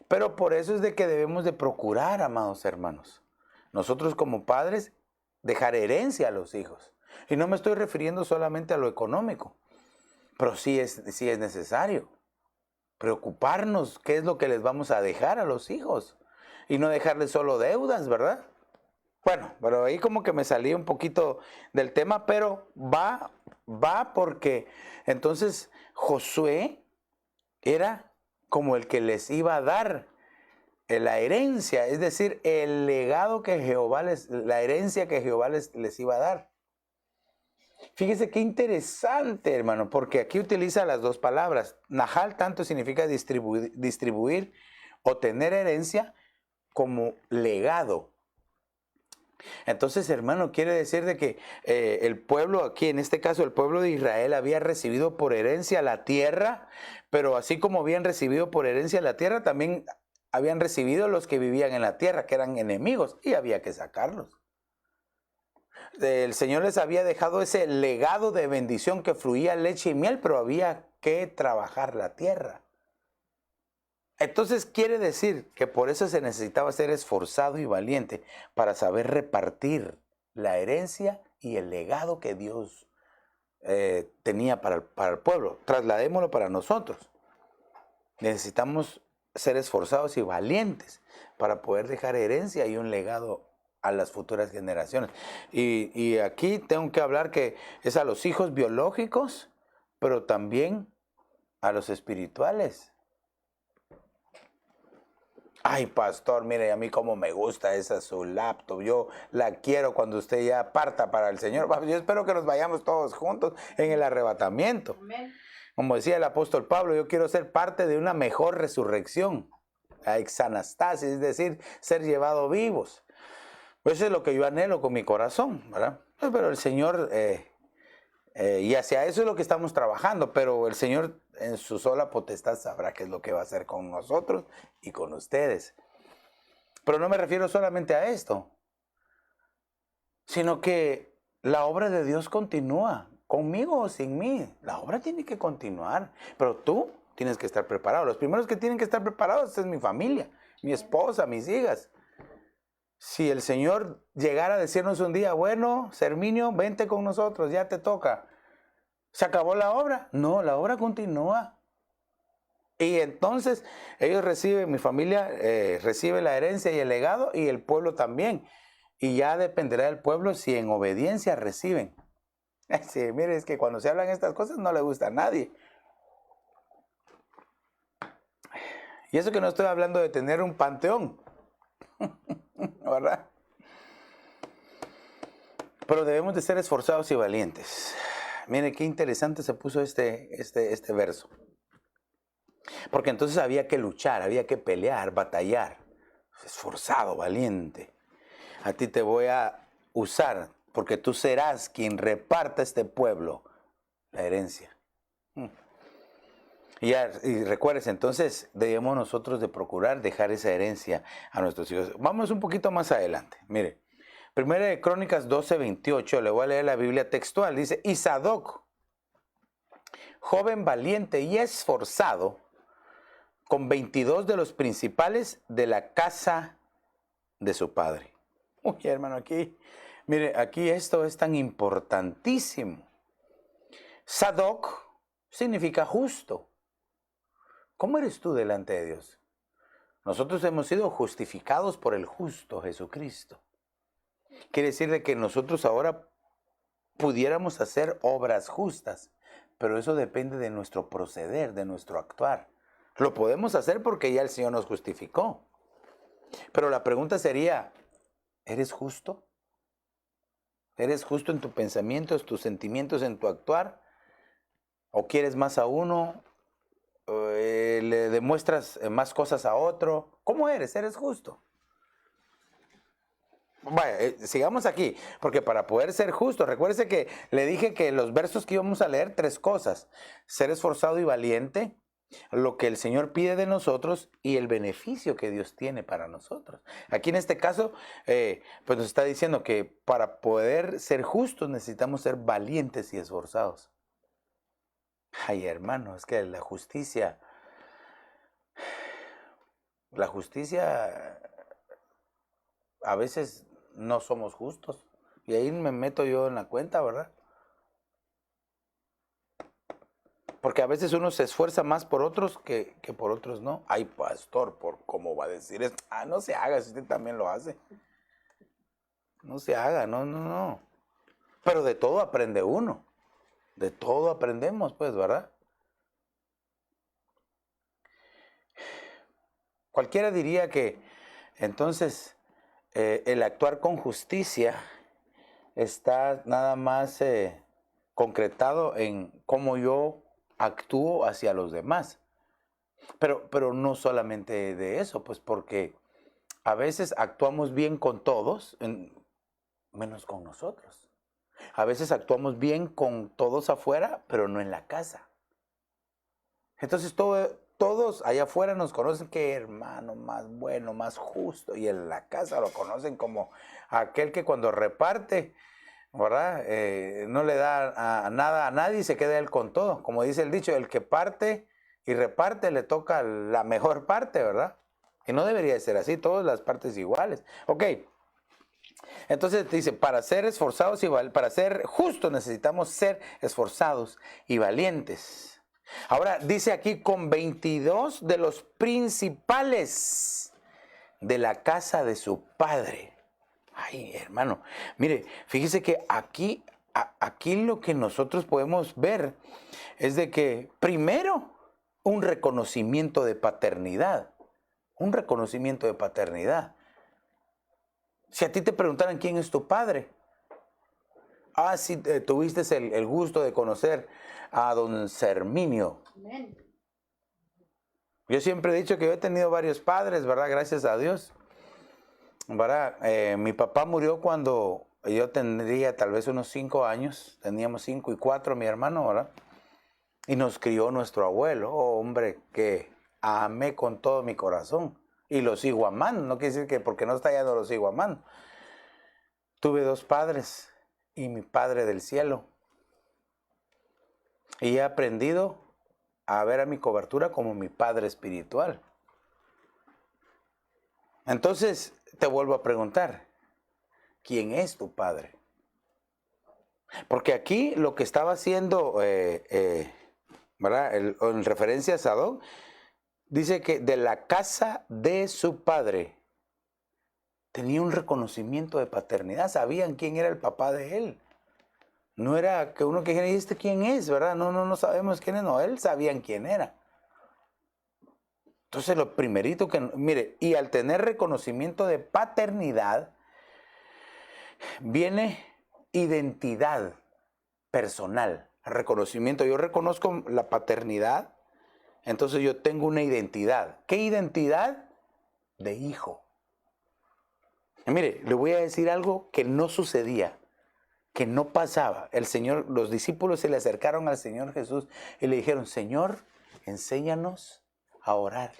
Pero por eso es de que debemos de procurar, amados hermanos, nosotros como padres, dejar herencia a los hijos. Y no me estoy refiriendo solamente a lo económico, pero sí es necesario preocuparnos qué es lo que les vamos a dejar a los hijos y no dejarles solo deudas, ¿verdad? Bueno, pero ahí como que me salí un poquito del tema, pero va porque entonces Josué era como el que les iba a dar la herencia, es decir, el legado que la herencia que Jehová les iba a dar. Fíjese qué interesante, hermano, porque aquí utiliza las dos palabras. Nahal tanto significa distribuir o tener herencia como legado. Entonces, hermano, quiere decir de que el pueblo aquí, en este caso el pueblo de Israel, había recibido por herencia la tierra, pero así como habían recibido por herencia la tierra, también habían recibido los que vivían en la tierra, que eran enemigos, y había que sacarlos. El Señor les había dejado ese legado de bendición que fluía leche y miel, pero había que trabajar la tierra. Entonces quiere decir que por eso se necesitaba ser esforzado y valiente para saber repartir la herencia y el legado que Dios tenía para el pueblo. Trasladémoslo para nosotros. Necesitamos ser esforzados y valientes para poder dejar herencia y un legado a las futuras generaciones. Y aquí tengo que hablar que es a los hijos biológicos, pero también a los espirituales. Ay, pastor, mire, a mí cómo me gusta esa su laptop. Yo la quiero cuando usted ya parta para el Señor. Yo espero que nos vayamos todos juntos en el arrebatamiento. Amén. Como decía el apóstol Pablo, yo quiero ser parte de una mejor resurrección. La exanastasis, es decir, ser llevado vivos. Eso es lo que yo anhelo con mi corazón, ¿verdad? Pero el Señor, y hacia eso es lo que estamos trabajando, pero el Señor en su sola potestad sabrá qué es lo que va a hacer con nosotros y con ustedes. Pero no me refiero solamente a esto, sino que la obra de Dios continúa, conmigo o sin mí. La obra tiene que continuar, pero tú tienes que estar preparado. Los primeros que tienen que estar preparados es mi familia, mi esposa, mis hijas. Si el Señor llegara a decirnos un día, bueno, Serminio, vente con nosotros, ya te toca. ¿Se acabó la obra? No, la obra continúa. Y entonces ellos reciben, mi familia recibe la herencia y el legado y el pueblo también. Y ya dependerá del pueblo si en obediencia reciben. Sí, mire, es que cuando se hablan estas cosas no le gusta a nadie. Y eso que no estoy hablando de tener un panteón, ¿verdad? Pero debemos de ser esforzados y valientes. Mire qué interesante se puso este verso. Porque entonces había que luchar, había que pelear, batallar. Esforzado, valiente. A ti te voy a usar porque tú serás quien reparta este pueblo la herencia. Y recuerdes, entonces debemos nosotros de procurar dejar esa herencia a nuestros hijos. Vamos un poquito más adelante. Mire, Primera de Crónicas 12:28, le voy a leer la Biblia textual. Dice, y Sadoc, joven valiente y esforzado, con 22 de los principales de la casa de su padre. Uy, hermano, aquí, mire, aquí esto es tan importantísimo. Sadoc significa justo. ¿Cómo eres tú delante de Dios? Nosotros hemos sido justificados por el justo Jesucristo. Quiere decir de que nosotros ahora pudiéramos hacer obras justas, pero eso depende de nuestro proceder, de nuestro actuar. Lo podemos hacer porque ya el Señor nos justificó. Pero la pregunta sería, ¿eres justo? ¿Eres justo en tus pensamientos, tus sentimientos, en tu actuar? ¿O quieres más a uno? ¿Le demuestras más cosas a otro? ¿Cómo eres? ¿Eres justo? vaya, sigamos aquí, porque para poder ser justos, recuérdese que le dije que los versos que íbamos a leer, 3 cosas: ser esforzado y valiente, lo que el Señor pide de nosotros y el beneficio que Dios tiene para nosotros. Aquí en este caso, pues nos está diciendo que para poder ser justos necesitamos ser valientes y esforzados. Ay, hermano, es que la justicia, a veces no somos justos. Y ahí me meto yo en la cuenta, ¿verdad? Porque a veces uno se esfuerza más por otros que por otros no. Ay, pastor, ¿por cómo va a decir eso? No se haga, si usted también lo hace. No se haga, no. Pero de todo aprende uno. De todo aprendemos, pues, ¿verdad? Cualquiera diría que entonces el actuar con justicia está nada más concretado en cómo yo actúo hacia los demás. Pero no solamente de eso, pues porque a veces actuamos bien con todos, menos con nosotros. A veces actuamos bien con todos afuera, pero no en la casa. Entonces todos allá afuera nos conocen que hermano más bueno, más justo, y en la casa lo conocen como aquel que cuando reparte, ¿verdad? No le da nada a nadie y se queda él con todo. Como dice el dicho, el que parte y reparte le toca la mejor parte, ¿verdad? Y no debería de ser así, todas las partes iguales. Ok, entonces dice, para ser esforzados y para ser justos necesitamos ser esforzados y valientes. Ahora dice aquí, con 22 de los principales de la casa de su padre. Ay, hermano, mire, fíjese que aquí lo que nosotros podemos ver es de que primero un reconocimiento de paternidad. Un reconocimiento de paternidad. Si a ti te preguntaran quién es tu padre. Si tuviste el gusto de conocer a don Serminio. Amén. Yo siempre he dicho que yo he tenido varios padres, ¿verdad? Gracias a Dios. ¿Verdad? Mi papá murió cuando yo tendría tal vez unos 5 años. Teníamos 5 y 4, mi hermano, ¿verdad? Y nos crió nuestro abuelo. Oh, hombre, que amé con todo mi corazón. Y lo sigo amando. No quiere decir que porque no está allá no lo sigo amando. Tuve 2 padres y mi Padre del cielo. Y he aprendido a ver a mi cobertura como mi Padre espiritual. Entonces, te vuelvo a preguntar, ¿quién es tu Padre? Porque aquí lo que estaba haciendo, ¿verdad? En referencia a Sadón, dice que de la casa de su padre tenía un reconocimiento de paternidad, sabían quién era el papá de él. No era que uno que dijera, ¿y este quién es? ¿Verdad? No sabemos quién es, no, él sabían quién era. Entonces lo primerito que, mire, y al tener reconocimiento de paternidad, viene identidad personal, reconocimiento. Yo reconozco la paternidad, entonces yo tengo una identidad. ¿Qué identidad? De hijo. Y mire, le voy a decir algo que no sucedía, que no pasaba. Los discípulos se le acercaron al Señor Jesús y le dijeron, Señor, enséñanos a orar.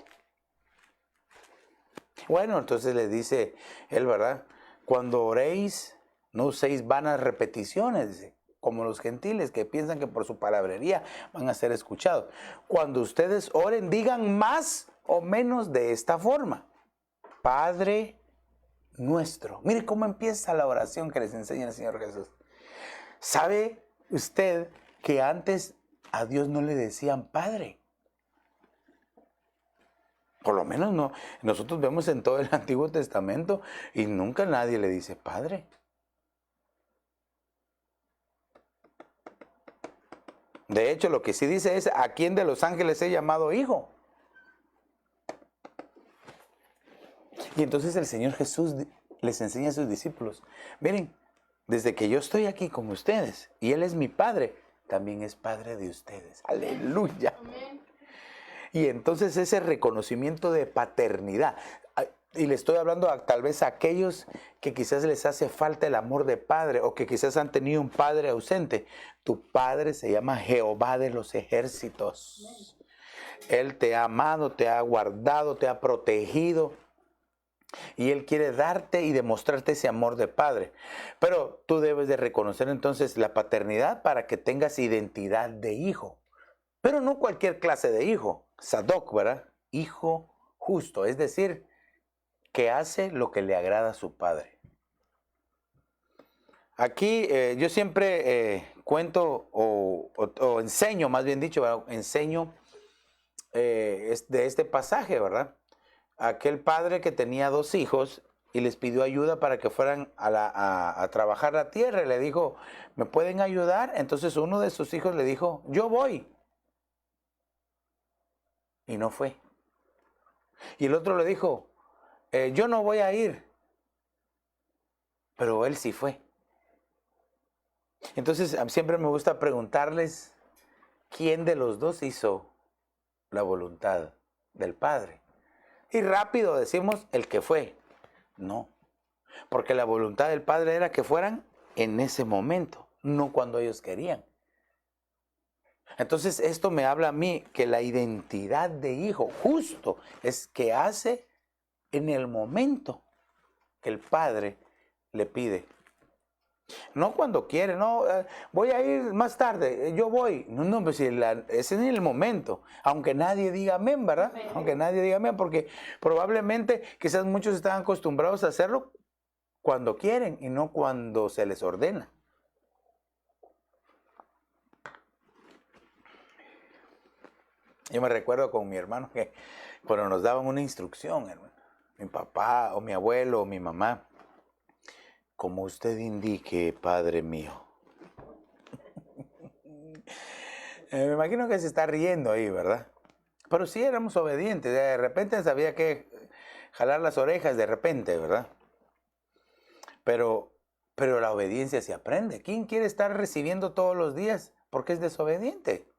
Bueno, entonces le dice él, ¿verdad? Cuando oréis, no uséis vanas repeticiones, dice, como los gentiles que piensan que por su palabrería van a ser escuchados. Cuando ustedes oren, digan más o menos de esta forma. Padre nuestro. Mire cómo empieza la oración que les enseña el Señor Jesús. ¿Sabe usted que antes a Dios no le decían Padre? Por lo menos no. Nosotros vemos en todo el Antiguo Testamento y nunca nadie le dice Padre. De hecho, lo que sí dice es, ¿a quién de los ángeles he llamado hijo? Y entonces el Señor Jesús les enseña a sus discípulos, miren, desde que yo estoy aquí con ustedes y Él es mi Padre, también es Padre de ustedes. ¡Aleluya! Amén. Y entonces ese reconocimiento de paternidad, y le estoy hablando tal vez a aquellos que quizás les hace falta el amor de padre o que quizás han tenido un padre ausente. Tu padre se llama Jehová de los ejércitos. Él te ha amado, te ha guardado, te ha protegido. Y Él quiere darte y demostrarte ese amor de padre. Pero tú debes de reconocer entonces la paternidad para que tengas identidad de hijo. Pero no cualquier clase de hijo. Sadoc, ¿verdad? Hijo justo. Es decir, que hace lo que le agrada a su padre. Aquí yo siempre cuento o enseño, más bien dicho, ¿verdad? Enseño de este pasaje, ¿verdad? Aquel padre que tenía 2 hijos y les pidió ayuda para que fueran a trabajar la tierra. Y le dijo, ¿me pueden ayudar? Entonces uno de sus hijos le dijo, yo voy. Y no fue. Y el otro le dijo, yo no voy a ir. Pero él sí fue. Entonces siempre me gusta preguntarles, ¿quién de los 2 hizo la voluntad del Padre? Y rápido decimos el que fue. No, porque la voluntad del Padre era que fueran en ese momento, no cuando ellos querían. Entonces esto me habla a mí que la identidad de hijo justo es que hace en el momento que el Padre le pide. No cuando quiere, no, voy a ir más tarde, yo voy. No, pues es en el momento, aunque nadie diga amén, ¿verdad? Aunque nadie diga amén, porque probablemente quizás muchos están acostumbrados a hacerlo cuando quieren y no cuando se les ordena. Yo me recuerdo con mi hermano que cuando nos daban una instrucción, hermano, mi papá o mi abuelo o mi mamá, como usted indique, Padre mío. Me imagino que se está riendo ahí, ¿verdad? Pero sí éramos obedientes. De repente sabía que jalar las orejas de repente, ¿verdad? Pero la obediencia se aprende. ¿Quién quiere estar recibiendo todos los días porque es desobediente?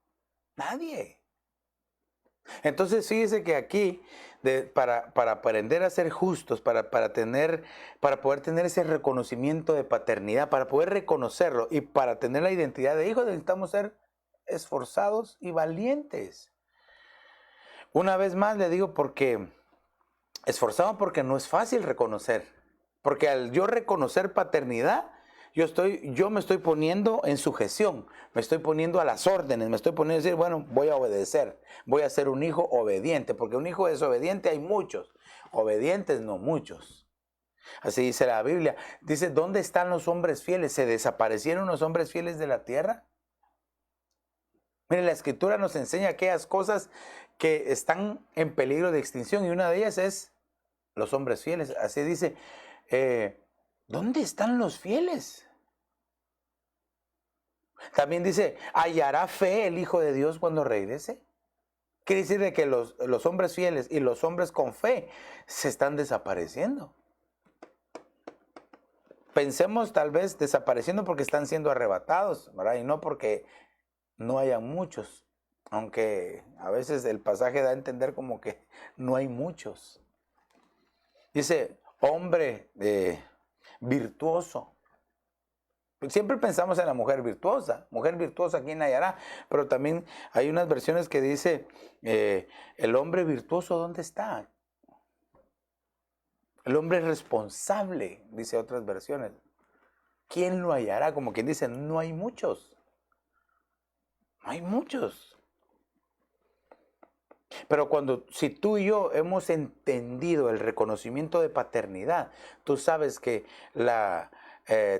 Nadie. Entonces fíjese que aquí para aprender a ser justos, para poder tener ese reconocimiento de paternidad, para poder reconocerlo y para tener la identidad de hijo, necesitamos ser esforzados y valientes. Una vez más le digo esforzado porque no es fácil reconocer, porque al yo reconocer paternidad, yo me estoy poniendo en sujeción, me estoy poniendo a las órdenes, me estoy poniendo a decir, bueno, voy a obedecer, voy a ser un hijo obediente, porque un hijo desobediente hay muchos, obedientes no muchos. Así dice la Biblia. Dice, ¿dónde están los hombres fieles? ¿Se desaparecieron los hombres fieles de la tierra? Mire, la Escritura nos enseña aquellas cosas que están en peligro de extinción y una de ellas es los hombres fieles. Así dice, ¿dónde están los fieles? También dice, ¿hallará fe el Hijo de Dios cuando regrese? Quiere decir de que los hombres fieles y los hombres con fe se están desapareciendo. Pensemos tal vez desapareciendo porque están siendo arrebatados, ¿verdad? Y no porque no hayan muchos. Aunque a veces el pasaje da a entender como que no hay muchos. Dice, hombre virtuoso. Siempre pensamos en la mujer virtuosa ¿quién hallará? Pero también hay unas versiones que dice, el hombre virtuoso, ¿dónde está? El hombre responsable, dice otras versiones. ¿Quién lo hallará? Como quien dice, no hay muchos. No hay muchos. Pero si tú y yo hemos entendido el reconocimiento de paternidad, tú sabes que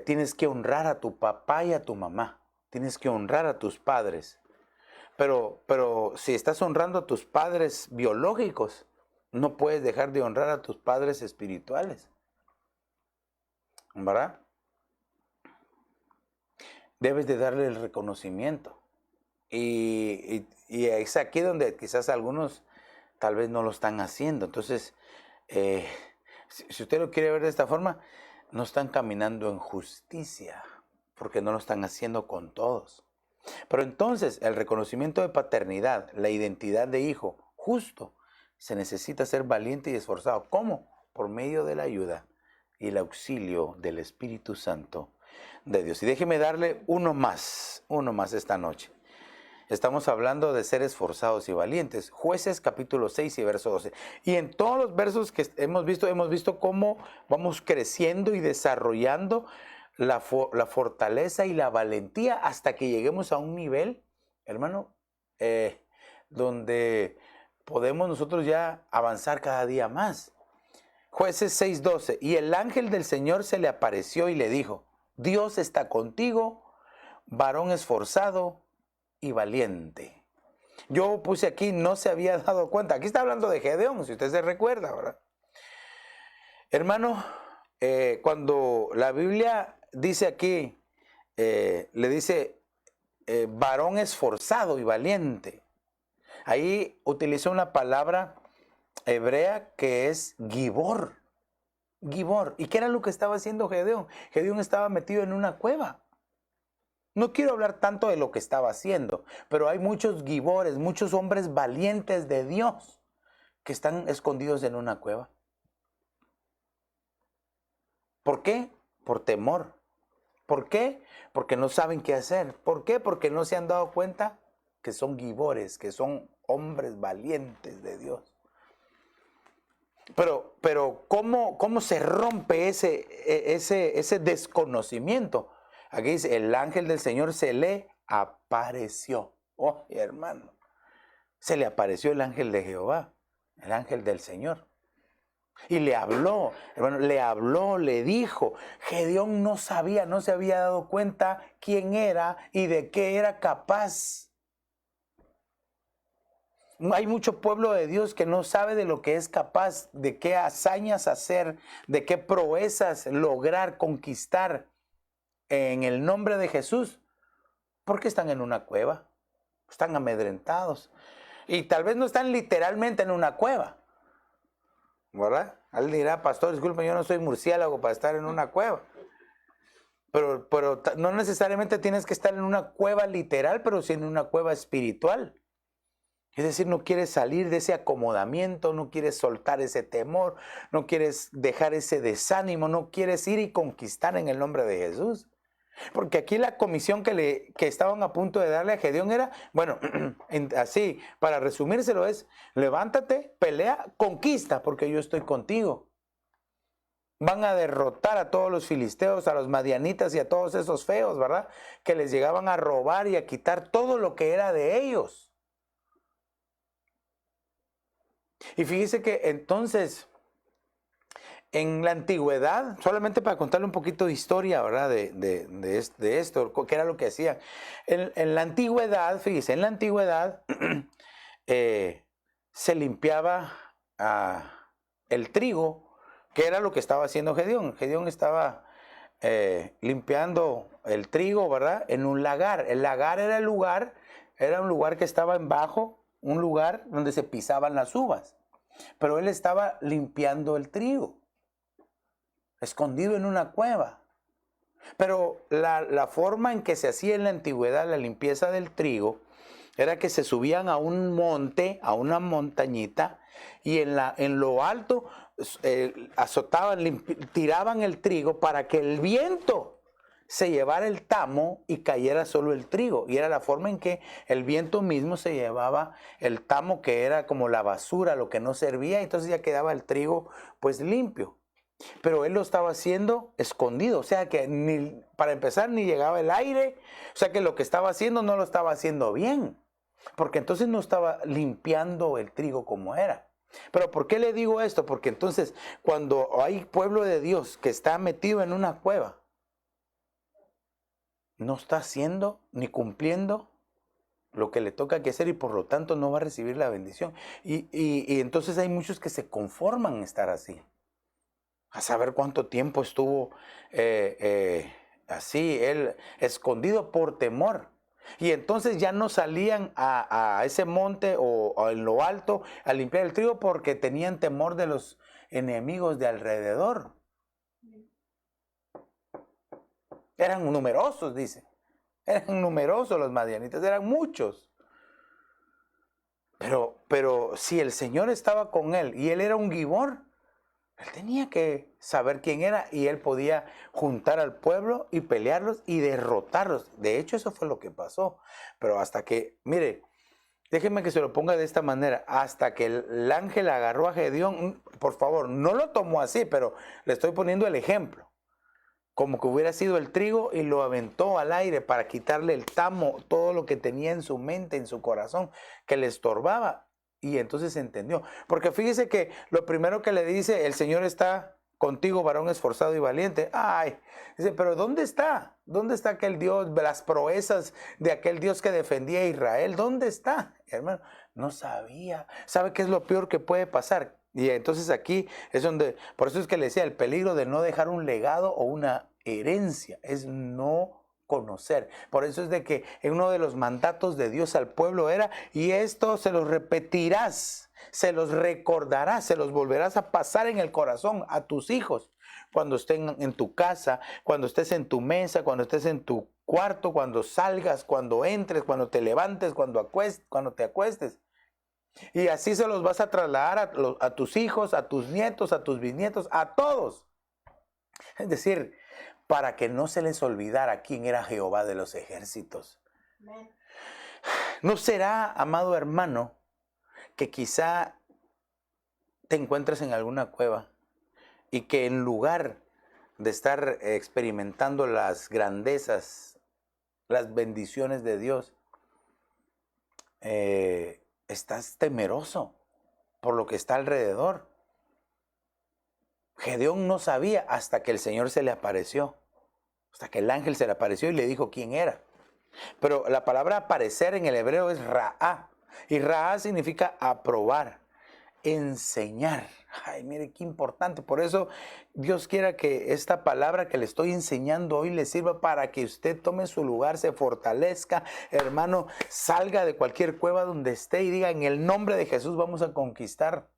tienes que honrar a tu papá y a tu mamá. Tienes que honrar a tus padres. Pero si estás honrando a tus padres biológicos, no puedes dejar de honrar a tus padres espirituales. ¿Verdad? Debes de darle el reconocimiento. Y es aquí donde quizás algunos tal vez no lo están haciendo. Entonces, si usted lo quiere ver de esta forma, no están caminando en justicia, porque no lo están haciendo con todos. Pero entonces, el reconocimiento de paternidad, la identidad de hijo justo, se necesita ser valiente y esforzado. ¿Cómo? por medio de la ayuda y el auxilio del Espíritu Santo de Dios. Y déjeme darle uno más esta noche. Estamos hablando de ser esforzados y valientes. Jueces capítulo 6 y verso 12. Y en todos los versos que hemos visto cómo vamos creciendo y desarrollando la fortaleza y la valentía hasta que lleguemos a un nivel, hermano, donde podemos nosotros ya avanzar cada día más. Jueces 6:12. Y el ángel del Señor se le apareció y le dijo: Dios está contigo, varón esforzado y valiente. Yo puse aquí, no se había dado cuenta. Aquí está hablando de Gedeón, si usted se recuerda, ¿verdad? Hermano, cuando la Biblia dice aquí, le dice varón esforzado y valiente, ahí utiliza una palabra hebrea que es gibor. Gibor. ¿Y qué era lo que estaba haciendo Gedeón? Gedeón estaba metido en una cueva. No quiero hablar tanto de lo que estaba haciendo, pero hay muchos gibores, muchos hombres valientes de Dios que están escondidos en una cueva. ¿Por qué? Por temor. ¿Por qué? Porque no saben qué hacer. ¿Por qué? Porque no se han dado cuenta que son gibores, que son hombres valientes de Dios. Pero ¿cómo se rompe ese desconocimiento? Aquí dice, el ángel del Señor se le apareció. Oh, hermano, se le apareció el ángel de Jehová, el ángel del Señor. Y le habló, hermano, le dijo. Gedeón no sabía, no se había dado cuenta quién era y de qué era capaz. Hay mucho pueblo de Dios que no sabe de lo que es capaz, de qué hazañas hacer, de qué proezas lograr, conquistar en el nombre de Jesús, porque están en una cueva, están amedrentados. Y tal vez no están literalmente en una cueva, ¿verdad? Él dirá, pastor, disculpe, yo no soy murciélago para estar en una cueva. Pero no necesariamente tienes que estar en una cueva literal, pero sí en una cueva espiritual. Es decir, no quieres salir de ese acomodamiento, no quieres soltar ese temor, no quieres dejar ese desánimo, no quieres ir y conquistar en el nombre de Jesús. Porque aquí la comisión que estaban a punto de darle a Gedeón era, bueno, así, para resumírselo es, levántate, pelea, conquista, porque yo estoy contigo. Van a derrotar a todos los filisteos, a los madianitas y a todos esos feos, ¿verdad? Que les llegaban a robar y a quitar todo lo que era de ellos. Y fíjese que entonces, en la antigüedad, solamente para contarle un poquito de historia, ¿verdad? De esto, ¿qué era lo que hacían? En la antigüedad, fíjese, en la antigüedad se limpiaba el trigo, que era lo que estaba haciendo Gedeón. Gedeón estaba limpiando el trigo, ¿verdad? En un lagar. El lagar era un lugar que estaba en bajo, un lugar donde se pisaban las uvas. Pero él estaba limpiando el trigo, escondido en una cueva. Pero la forma en que se hacía en la antigüedad la limpieza del trigo era que se subían a un monte, a una montañita, y en lo alto azotaban, tiraban el trigo para que el viento se llevara el tamo y cayera solo el trigo. Y era la forma en que el viento mismo se llevaba el tamo, que era como la basura, lo que no servía, y entonces ya quedaba el trigo pues limpio. Pero él lo estaba haciendo escondido, o sea que para empezar ni llegaba el aire, o sea que lo que estaba haciendo no lo estaba haciendo bien, porque entonces no estaba limpiando el trigo como era. Pero ¿por qué le digo esto? Porque entonces cuando hay pueblo de Dios que está metido en una cueva, no está haciendo ni cumpliendo lo que le toca que hacer y por lo tanto no va a recibir la bendición. Y entonces hay muchos que se conforman en estar así. A saber cuánto tiempo estuvo así, él escondido por temor. Y entonces ya no salían a ese monte o en lo alto a limpiar el trigo porque tenían temor de los enemigos de alrededor. Eran numerosos, dice. Eran numerosos los madianitas, eran muchos. Pero si el Señor estaba con él y él era un gibor, Él tenía que saber quién era y él podía juntar al pueblo y pelearlos y derrotarlos. De hecho, eso fue lo que pasó. Pero hasta que, mire, déjeme que se lo ponga de esta manera, hasta que el ángel agarró a Gedeón, por favor, no lo tomó así, pero le estoy poniendo el ejemplo. Como que hubiera sido el trigo y lo aventó al aire para quitarle el tamo, todo lo que tenía en su mente, en su corazón, que le estorbaba. Y entonces entendió. Porque fíjese que lo primero que le dice, el Señor está contigo, varón esforzado y valiente. Ay, dice, pero ¿dónde está? ¿Dónde está aquel Dios, las proezas de aquel Dios que defendía a Israel? ¿Dónde está? Hermano, no sabía. ¿Sabe qué es lo peor que puede pasar? Y entonces aquí es donde, por eso es que le decía, el peligro de no dejar un legado o una herencia, es no conocer. Por eso es de que uno de los mandatos de Dios al pueblo era, y esto se los repetirás, se los recordarás, se los volverás a pasar en el corazón a tus hijos, cuando estén en tu casa, cuando estés en tu mesa, cuando estés en tu cuarto, cuando salgas, cuando entres, cuando te levantes, cuando te acuestes. Y así se los vas a trasladar a tus hijos, a tus nietos, a tus bisnietos, a todos. Es decir, para que no se les olvidara quién era Jehová de los ejércitos. ¿No será, amado hermano, que quizá te encuentres en alguna cueva y que en lugar de estar experimentando las grandezas, las bendiciones de Dios, estás temeroso por lo que está alrededor? Gedeón no sabía hasta que el Señor se le apareció, hasta que el ángel se le apareció y le dijo quién era. Pero la palabra aparecer en el hebreo es Raá, y Raá significa aprobar, enseñar. Ay, mire qué importante. Por eso Dios quiera que esta palabra que le estoy enseñando hoy le sirva para que usted tome su lugar, se fortalezca, hermano, salga de cualquier cueva donde esté y diga, en el nombre de Jesús vamos a conquistar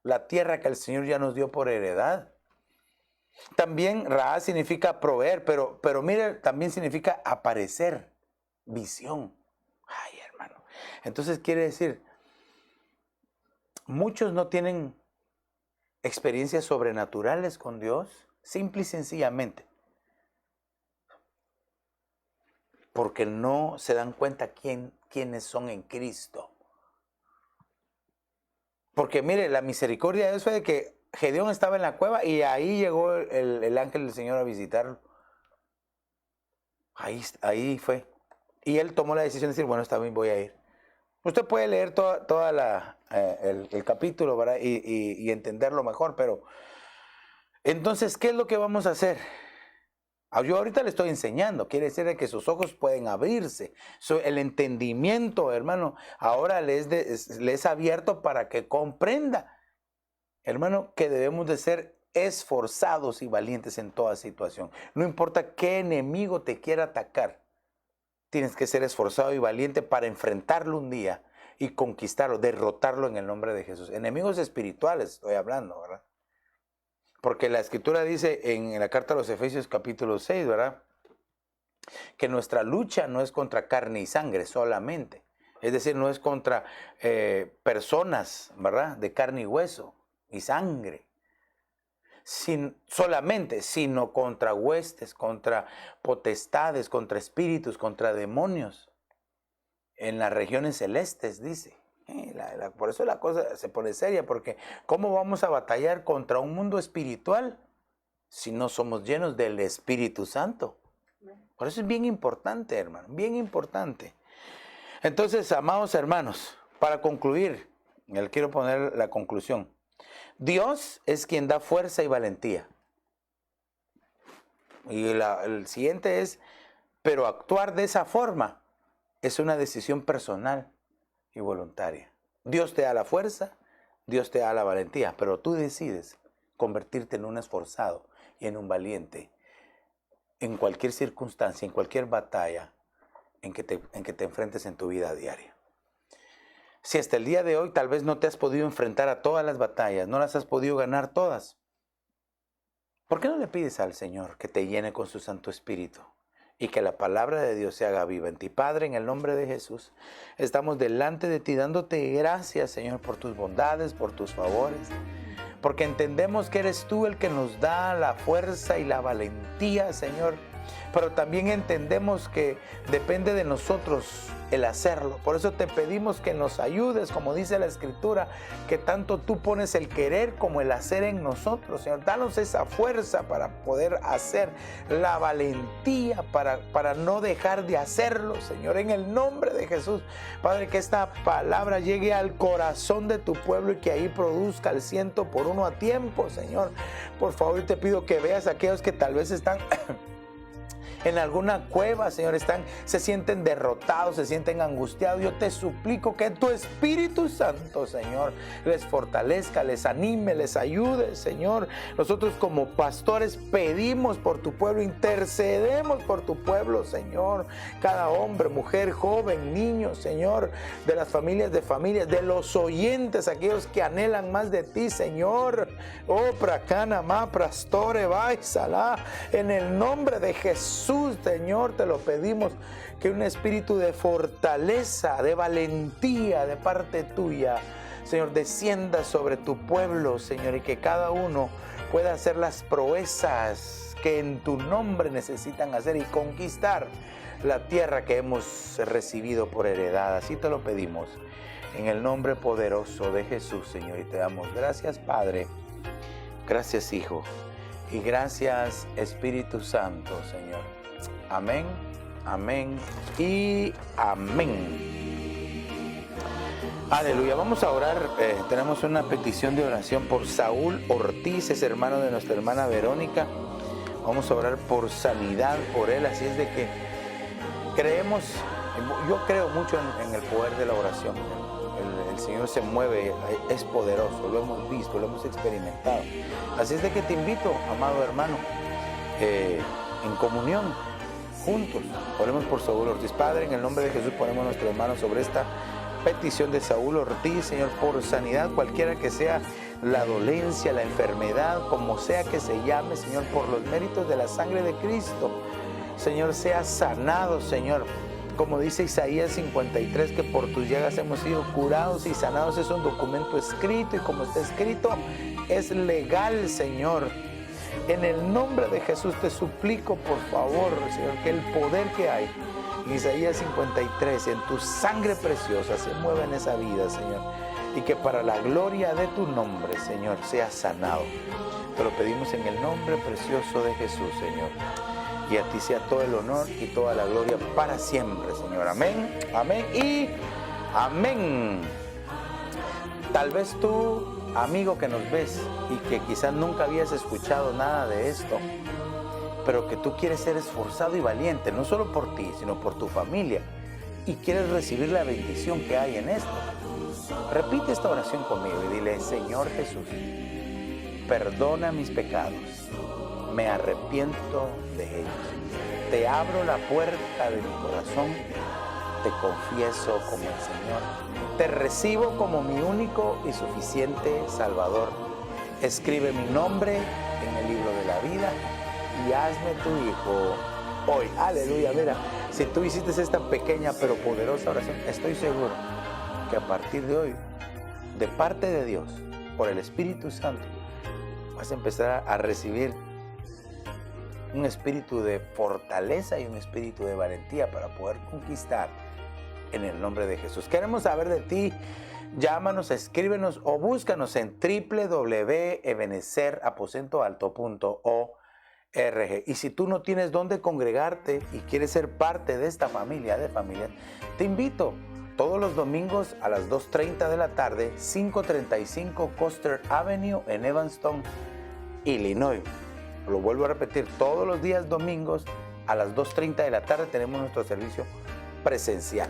la tierra que el Señor ya nos dio por heredad. También Raá significa proveer, pero mire, también significa aparecer, visión. Ay, hermano. Entonces quiere decir, muchos no tienen experiencias sobrenaturales con Dios, simple y sencillamente, porque no se dan cuenta quiénes son en Cristo. Porque mire, la misericordia de Dios fue de que Gedeón estaba en la cueva y ahí llegó el ángel del Señor a visitarlo. Ahí fue. Y él tomó la decisión de decir, bueno, está bien, voy a ir. Usted puede leer el capítulo, ¿verdad? Y entenderlo mejor, pero entonces, ¿qué es lo que vamos a hacer? Yo ahorita le estoy enseñando, quiere decir que sus ojos pueden abrirse. El entendimiento, hermano, ahora le es abierto para que comprenda, hermano, que debemos de ser esforzados y valientes en toda situación. No importa qué enemigo te quiera atacar, tienes que ser esforzado y valiente para enfrentarlo un día y conquistarlo, derrotarlo en el nombre de Jesús. Enemigos espirituales estoy hablando, ¿verdad? Porque la Escritura dice en la carta a los Efesios capítulo 6, ¿verdad? Que nuestra lucha no es contra carne y sangre solamente. Es decir, no es contra personas, ¿verdad? De carne y hueso y sangre. Solamente, sino contra huestes, contra potestades, contra espíritus, contra demonios. En las regiones celestes, dice. Por eso la cosa se pone seria, porque ¿cómo vamos a batallar contra un mundo espiritual si no somos llenos del Espíritu Santo? Por eso es bien importante, hermano, bien importante. Entonces, amados hermanos, para concluir, le quiero poner la conclusión. Dios es quien da fuerza y valentía. Y el siguiente es, pero actuar de esa forma es una decisión personal y voluntaria. Dios te da la fuerza, Dios te da la valentía, pero tú decides convertirte en un esforzado y en un valiente en cualquier circunstancia, en cualquier batalla en que te enfrentes en tu vida diaria. Si hasta el día de hoy tal vez no te has podido enfrentar a todas las batallas, no las has podido ganar todas, ¿por qué no le pides al Señor que te llene con su Santo Espíritu? Y que la palabra de Dios se haga viva en ti. Padre, en el nombre de Jesús, estamos delante de ti dándote gracias, Señor, por tus bondades, por tus favores, porque entendemos que eres tú el que nos da la fuerza y la valentía, Señor. Pero también entendemos que depende de nosotros el hacerlo. Por eso te pedimos que nos ayudes, como dice la Escritura, que tanto tú pones el querer como el hacer en nosotros, Señor. Danos esa fuerza para poder hacer, la valentía para no dejar de hacerlo, Señor, en el nombre de Jesús. Padre, que esta palabra llegue al corazón de tu pueblo y que ahí produzca el 100 por 1 a tiempo, Señor. Por favor, te pido que veas a aquellos que tal vez están en alguna cueva, Señor, se sienten derrotados, se sienten angustiados. Yo te suplico que tu Espíritu Santo, Señor, les fortalezca, les anime, les ayude, Señor. Nosotros como pastores pedimos por tu pueblo, intercedemos por tu pueblo, Señor. Cada hombre, mujer, joven, niño, Señor, de las familias, de los oyentes, aquellos que anhelan más de ti, Señor. Oh, pracana, ma, prastore, vaisala, en el nombre de Jesús. Señor, te lo pedimos, que un espíritu de fortaleza, de valentía de parte tuya, Señor, descienda sobre tu pueblo, Señor, y que cada uno pueda hacer las proezas que en tu nombre necesitan hacer y conquistar la tierra que hemos recibido por heredad. Así te lo pedimos, en el nombre poderoso de Jesús, Señor, y te damos gracias, Padre, gracias, Hijo, y gracias, Espíritu Santo, Señor. Amén, amén y amén. Aleluya. Vamos a orar. Tenemos una petición de oración por Saúl Ortiz, es hermano de nuestra hermana Verónica. Vamos a orar por sanidad por él. Así es de que creemos, yo creo mucho en el poder de la oración. El Señor se mueve, es poderoso, lo hemos visto, lo hemos experimentado. Así es de que te invito, amado hermano, en comunión, juntos, oremos por Saúl Ortiz. Padre, en el nombre de Jesús ponemos nuestras manos sobre esta petición de Saúl Ortiz, Señor, por sanidad, cualquiera que sea la dolencia, la enfermedad, como sea que se llame, Señor, por los méritos de la sangre de Cristo, Señor, sea sanado, Señor. Como dice Isaías 53, que por tus llagas hemos sido curados y sanados. Es un documento escrito y como está escrito, es legal, Señor. En el nombre de Jesús te suplico, por favor, Señor, que el poder que hay en Isaías 53, en tu sangre preciosa, se mueva en esa vida, Señor. Y que para la gloria de tu nombre, Señor, sea sanado. Te lo pedimos en el nombre precioso de Jesús, Señor. Y a ti sea todo el honor y toda la gloria para siempre, Señor. Amén, amén y amén. Tal vez tú, amigo que nos ves y que quizás nunca habías escuchado nada de esto, pero que tú quieres ser esforzado y valiente, no solo por ti, sino por tu familia, y quieres recibir la bendición que hay en esto. Repite esta oración conmigo y dile: Señor Jesús, perdona mis pecados. Me arrepiento de ellos. Te abro la puerta de mi corazón. Te confieso como el Señor. Te recibo como mi único y suficiente Salvador. Escribe mi nombre en el libro de la vida y hazme tu hijo hoy. Aleluya. Mira, si tú hiciste esta pequeña pero poderosa oración, estoy seguro que a partir de hoy, de parte de Dios, por el Espíritu Santo, vas a empezar a recibir un espíritu de fortaleza y un espíritu de valentía para poder conquistar en el nombre de Jesús. Queremos saber de ti. Llámanos, escríbenos o búscanos en www.ebenezeraposentoalto.org. Y si tú no tienes dónde congregarte y quieres ser parte de esta familia de familias, te invito todos los domingos a las 2:30 de la tarde, 535 Custer Avenue en Evanston, Illinois. Lo vuelvo a repetir, todos los días domingos a las 2:30 de la tarde tenemos nuestro servicio presencial.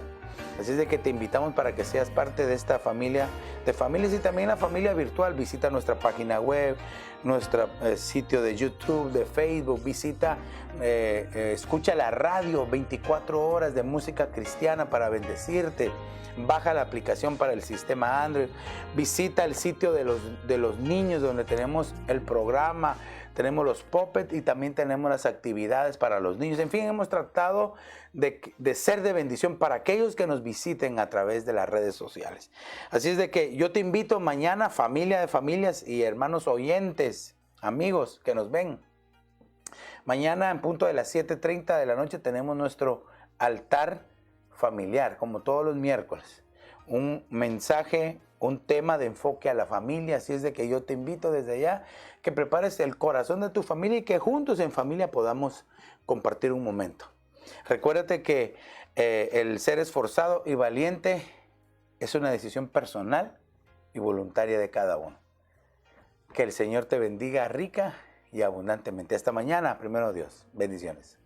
Así es de que te invitamos para que seas parte de esta familia de familias y también la familia virtual. Visita nuestra página web, nuestro sitio de YouTube, de Facebook. Visita, escucha la radio, 24 horas de música cristiana para bendecirte. Baja la aplicación para el sistema Android. Visita el sitio de los niños donde tenemos el programa tenemos los puppets y también tenemos las actividades para los niños. En fin, hemos tratado de ser de bendición para aquellos que nos visiten a través de las redes sociales. Así es de que yo te invito mañana, familia de familias y hermanos oyentes, amigos que nos ven. Mañana en punto de las 7:30 de la noche tenemos nuestro altar familiar, como todos los miércoles. Un mensaje, un tema de enfoque a la familia. Así es de que yo te invito desde allá que prepares el corazón de tu familia y que juntos en familia podamos compartir un momento. Recuérdate que el ser esforzado y valiente es una decisión personal y voluntaria de cada uno. Que el Señor te bendiga rica y abundantemente. Hasta mañana, primero Dios. Bendiciones.